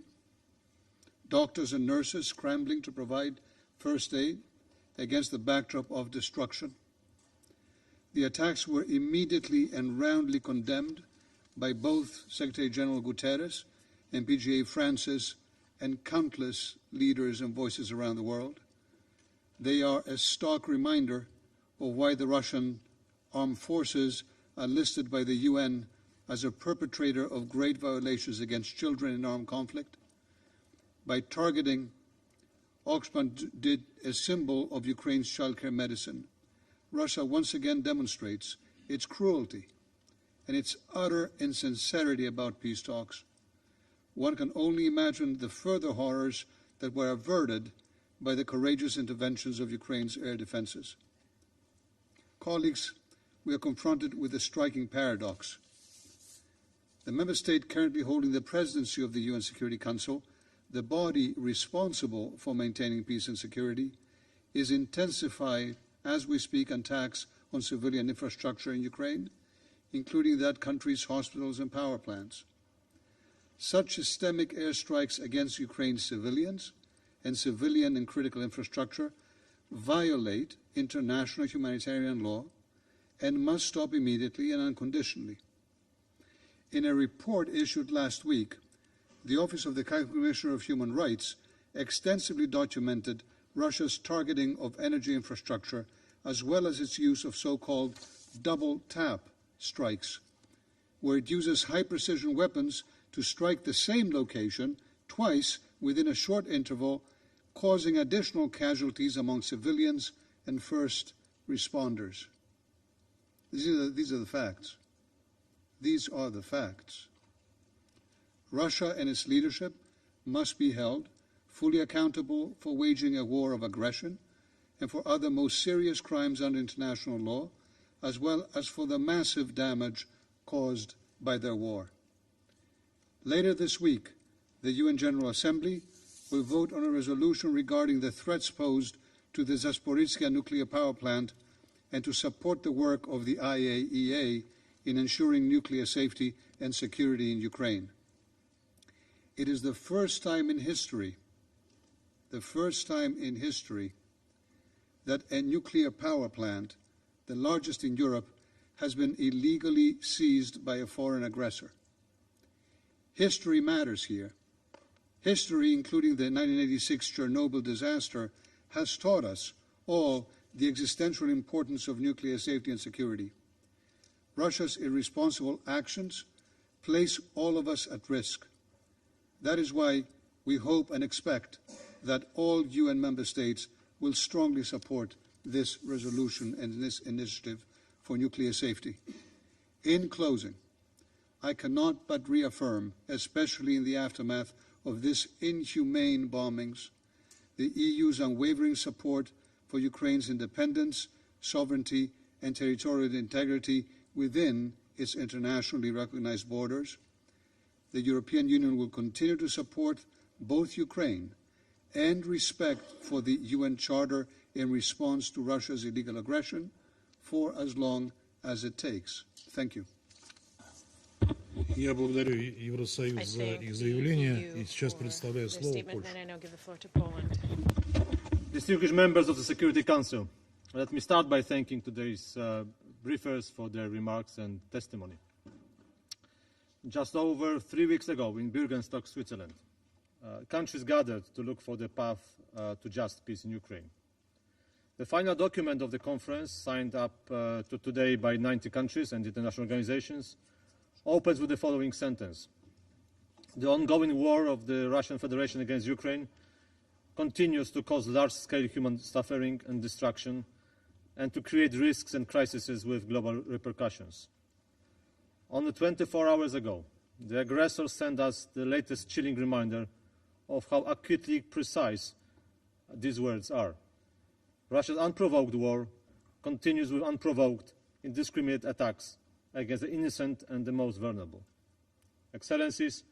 doctors and nurses scrambling to provide first aid against the backdrop of destruction. The attacks were immediately and roundly condemned by both Secretary General Guterres and PGA Francis and countless leaders and voices around the world. They are a stark reminder of why the Russian armed forces are listed by the UN as a perpetrator of great violations against children in armed conflict. By targeting Okhmadit, a symbol of Ukraine's childcare medicine, Russia once again demonstrates its cruelty and its utter insincerity about peace talks. One can only imagine the further horrors that were averted by the courageous interventions of Ukraine's air defenses. Colleagues, we are confronted with a striking paradox. The member state currently holding the presidency of the UN Security Council, the body responsible for maintaining peace and security, is intensifying as we speak attacks on civilian infrastructure in Ukraine, including that country's hospitals and power plants. Such systemic airstrikes against Ukraine's civilians and civilian and critical infrastructure violate international humanitarian law and must stop immediately and unconditionally. In a report issued last week, the Office of the Commissioner of Human Rights extensively documented Russia's targeting of energy infrastructure, as well as its use of so-called double-tap strikes, where it uses high-precision weapons to strike the same location twice within a short interval, causing additional casualties among civilians and first responders. These are the facts. These are the facts. Russia and its leadership must be held fully accountable for waging a war of aggression and for other most serious crimes under international law, as well as for the massive damage caused by their war. Later this week, the UN General Assembly will vote on a resolution regarding the threats posed to the Zaporizhzhia nuclear power plant and to support the work of the IAEA in ensuring nuclear safety and security in Ukraine. It is the first time in history, that a nuclear power plant, the largest in Europe, has been illegally seized by a foreign aggressor. History matters here. History, including the 1986 Chernobyl disaster, has taught us all the existential importance of nuclear safety and security. Russia's irresponsible actions place all of us at risk. That is why we hope and expect that all UN member states will strongly support this resolution and this initiative for nuclear safety. In closing, I cannot but reaffirm, especially in the aftermath of this inhumane bombings, the EU's unwavering support for Ukraine's independence, sovereignty, and territorial integrity within its internationally recognized borders. The European Union will continue to support both Ukraine and respect for the UN Charter in response to Russia's illegal aggression for as long as it takes. Thank you. Я благодарю Евросоюз за их заявление и сейчас предоставляю слово Польше. Distinguished members of the Security Council, let me start by thanking today's briefers for their remarks and testimony. Just over 3 weeks ago in Bürgenstock, Switzerland, countries gathered to look for the path to just peace in Ukraine. The final document of the conference, signed up to today by 90 countries and international organizations, opens with the following sentence: the ongoing war of the Russian Federation against Ukraine continues to cause large-scale human suffering and destruction and to create risks and crises with global repercussions. Only 24 hours ago, the aggressor sent us the latest chilling reminder of how acutely precise these words are. Russia's unprovoked war continues with unprovoked, indiscriminate attacks against the innocent and the most vulnerable. Excellencies,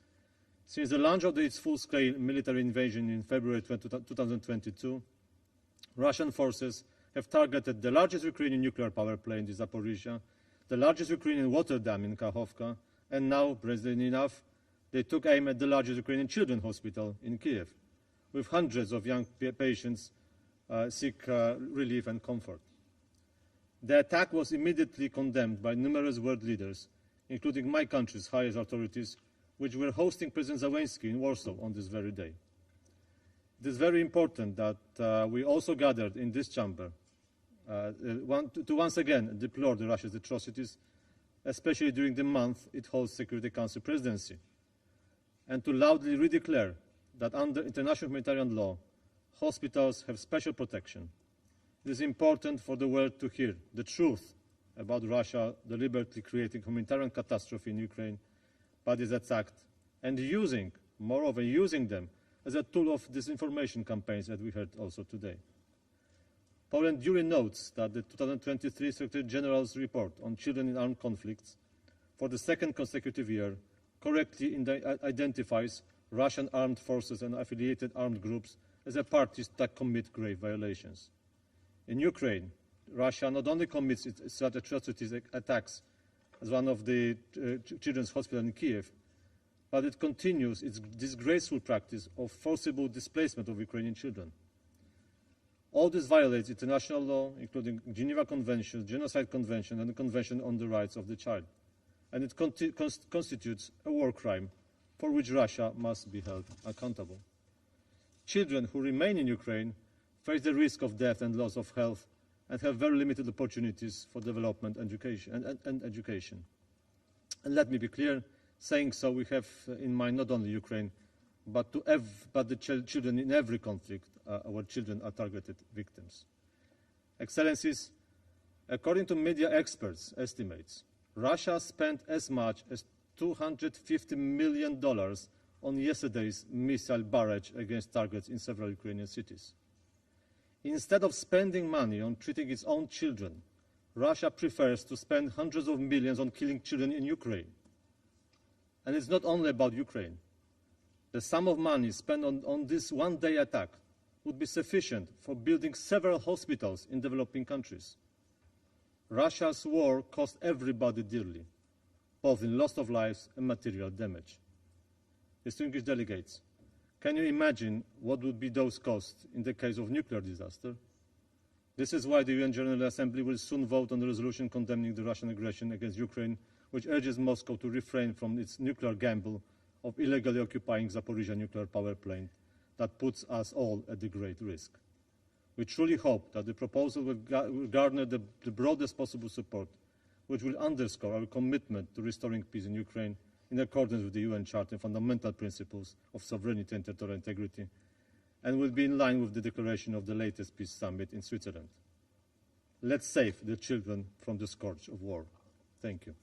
since the launch of its full-scale military invasion in February 2022, Russian forces have targeted the largest Ukrainian nuclear power plant in Zaporizhia, the largest Ukrainian water dam in Kakhovka, and now, brazenly enough, they took aim at the largest Ukrainian children's hospital in Kiev, with hundreds of young patients seek relief and comfort. The attack was immediately condemned by numerous world leaders, including my country's highest authorities, which were hosting President Zelensky in Warsaw on this very day. It is very important that we also gathered in this chamber to once again deplore the Russia's atrocities, especially during the month it holds Security Council presidency, and to loudly redeclare that under international humanitarian law, hospitals have special protection. It is important for the world to hear the truth about Russia deliberately creating humanitarian catastrophe in Ukraine by this attack and moreover using them as a tool of disinformation campaigns that we heard also today. Poland duly notes that the 2023 Secretary General's report on children in armed conflicts for the second consecutive year correctly identifies Russian armed forces and affiliated armed groups as a parties that commit grave violations. In Ukraine, Russia not only commits such atrocities attacks as one of the children's hospitals in Kiev, but it continues its disgraceful practice of forcible displacement of Ukrainian children. All this violates international law, including Geneva Convention, Genocide Convention, and the Convention on the Rights of the Child, and it constitutes a war crime for which Russia must be held accountable. Children who remain in Ukraine face the risk of death and loss of health and have very limited opportunities for development and education. And let me be clear, saying so, we have in mind not only Ukraine, but the children in every conflict. Our children are targeted victims. Excellencies, according to media experts' estimates, Russia spent as much as $250 million on yesterday's missile barrage against targets in several Ukrainian cities. Instead of spending money on treating its own children, Russia prefers to spend hundreds of millions on killing children in Ukraine. And it's not only about Ukraine. The sum of money spent on this one-day attack would be sufficient for building several hospitals in developing countries. Russia's war cost everybody dearly, both in loss of lives and material damage. Distinguished delegates, can you imagine what would be those costs in the case of nuclear disaster? This is why the UN General Assembly will soon vote on the resolution condemning the Russian aggression against Ukraine, which urges Moscow to refrain from its nuclear gamble of illegally occupying Zaporizhia nuclear power plant that puts us all at a great risk. We truly hope that the proposal will garner the broadest possible support, which will underscore our commitment to restoring peace in Ukraine in accordance with the UN Charter and fundamental principles of sovereignty and territorial integrity, and will be in line with the declaration of the latest peace summit in Switzerland. Let's save the children from the scourge of war. Thank you.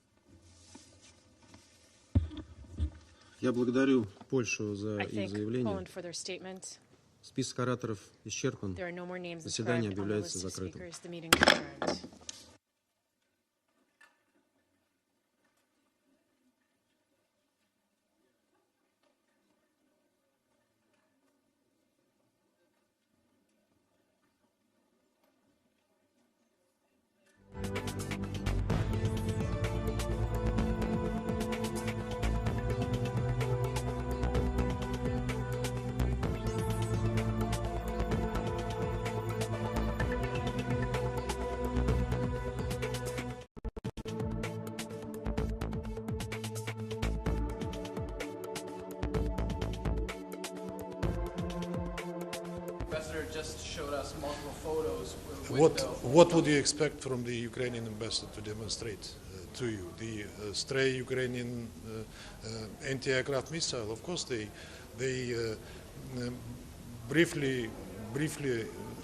Я благодарю Польшу за их заявление. Список ораторов исчерпан. Заседание объявляется закрытым. ambassador just showed us multiple photos. What would you expect from the Ukrainian ambassador to demonstrate to you? The stray Ukrainian anti-aircraft missile? Of course, they briefly,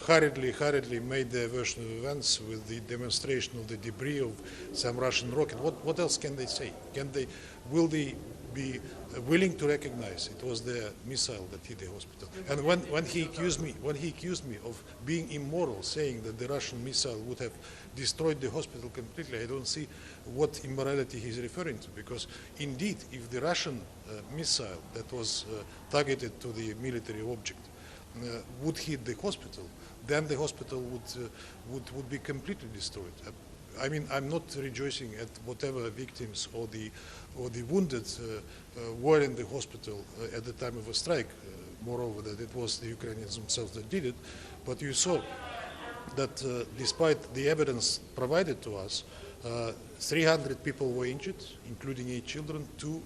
hurriedly made their version of events with the demonstration of the debris of some Russian rocket. What else can they say? Will they be willing to recognize it was their missile that hit the hospital? And when he accused me of being immoral, saying that the Russian missile would have destroyed the hospital completely, I don't see what immorality he's referring to, because indeed, if the Russian missile that was targeted to the military object would hit the hospital, then the hospital would be completely destroyed. I mean, I'm not rejoicing at whatever victims or the wounded were in the hospital at the time of a strike. Moreover, that it was the Ukrainians themselves that did it. But you saw that despite the evidence provided to us, 300 people were injured, including 8 children. 2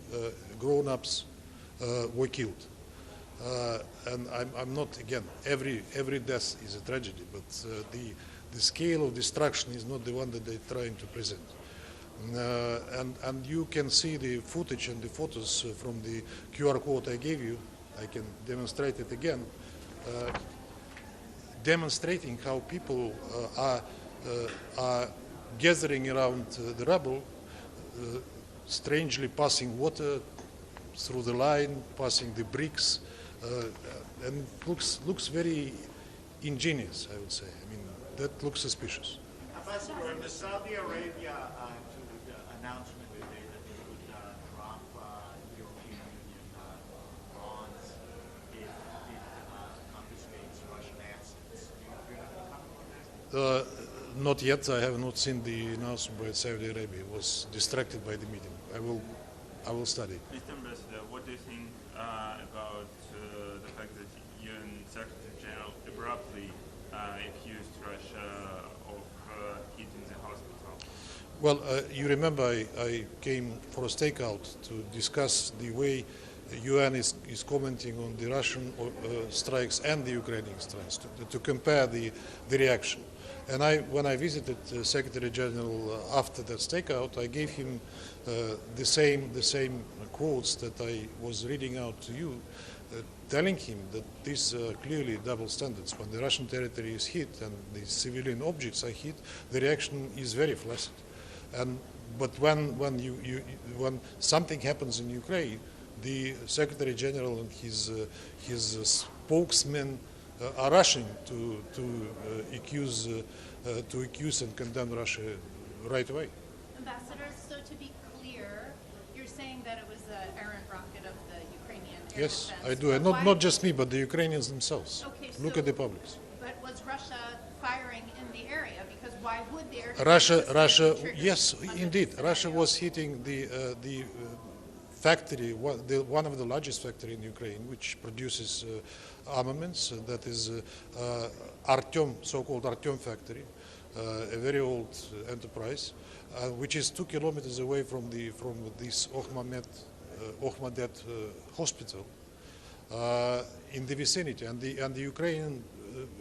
grown-ups were killed. And I'm not, again, every death is a tragedy, but the scale of destruction is not the one that they're trying to present. And you can see the footage and the photos from the QR code I gave you. I can demonstrate it again, demonstrating how people are gathering around the rubble, strangely passing water through the line, passing the bricks, and looks very ingenious, I would say. I mean, that looks suspicious. Ambassador, the Saudi Arabia announcement today that they would drop European Union bonds if it confiscates Russian assets. Do you have any comment on that? Not yet. I have not seen the announcement by Saudi Arabia. I was distracted by the meeting. I will study. Mr. Ambassador, what do you think about the fact that UN Secretary General abruptly accused Russia of hitting the hospital? Well, you remember I came for a stakeout to discuss the way the UN is commenting on the Russian strikes and the Ukrainian strikes, to compare the reaction. And when I visited Secretary General after that stakeout, I gave him the same quotes that I was reading out to you, telling him that these are clearly double standards. When the Russian territory is hit and the civilian objects are hit, the reaction is very flaccid. But when something happens in Ukraine, the Secretary General and his spokesmen are rushing to accuse and condemn Russia right away. Ambassador, so to be clear, you're saying that it was an errant rocket of the Ukrainian air Yes, defense. I do, and not just me, but the Ukrainians themselves. Okay, Look at the publics. But was Russia firing in the area? Because why would the air defense Russia, yes, indeed, Russia was hitting the factory, one of the largest factory in Ukraine, which produces armaments. That is Artyom, so-called Artyom factory, a very old enterprise, which is 2 kilometers away from this Ohmadet hospital in the vicinity, and the Ukrainian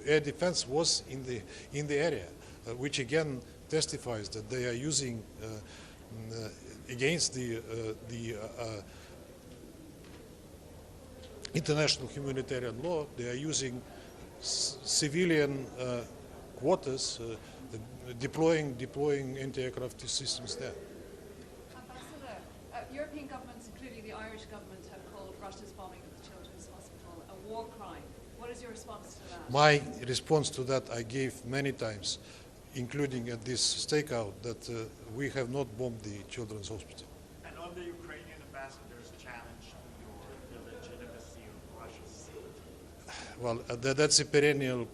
air defense was in the area, which again testifies that they are using against the international humanitarian law. They are using civilian quarters, deploying anti-aircraft systems there. Ambassador, European governments, including the Irish government, have called Russia's bombing of the Children's Hospital a war crime. What is your response to that? My response to that I gave many times, including at this stakeout, that we have not bombed the Children's Hospital. And on the Ukrainian ambassador's challenge to the legitimacy of Russia's safety? Well, that's a perennial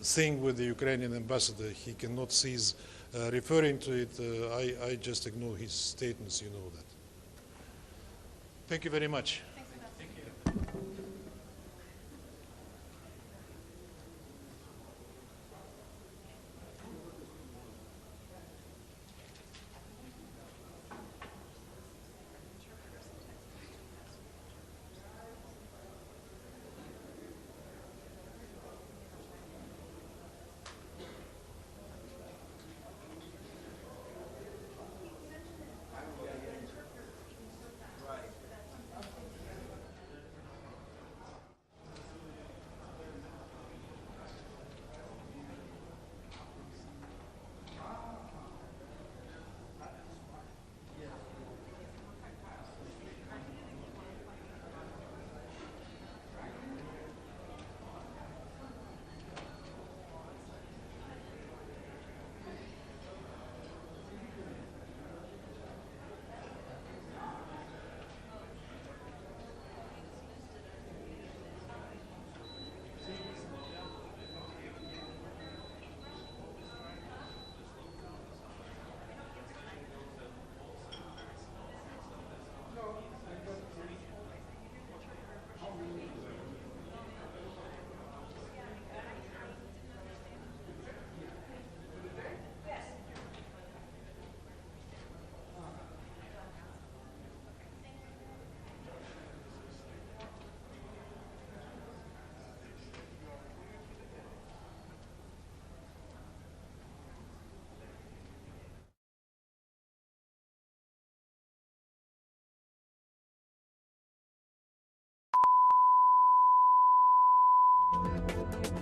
thing with the Ukrainian ambassador. He cannot cease referring to it. I just ignore his statements, you know that. Thank you very much. Thank you. you.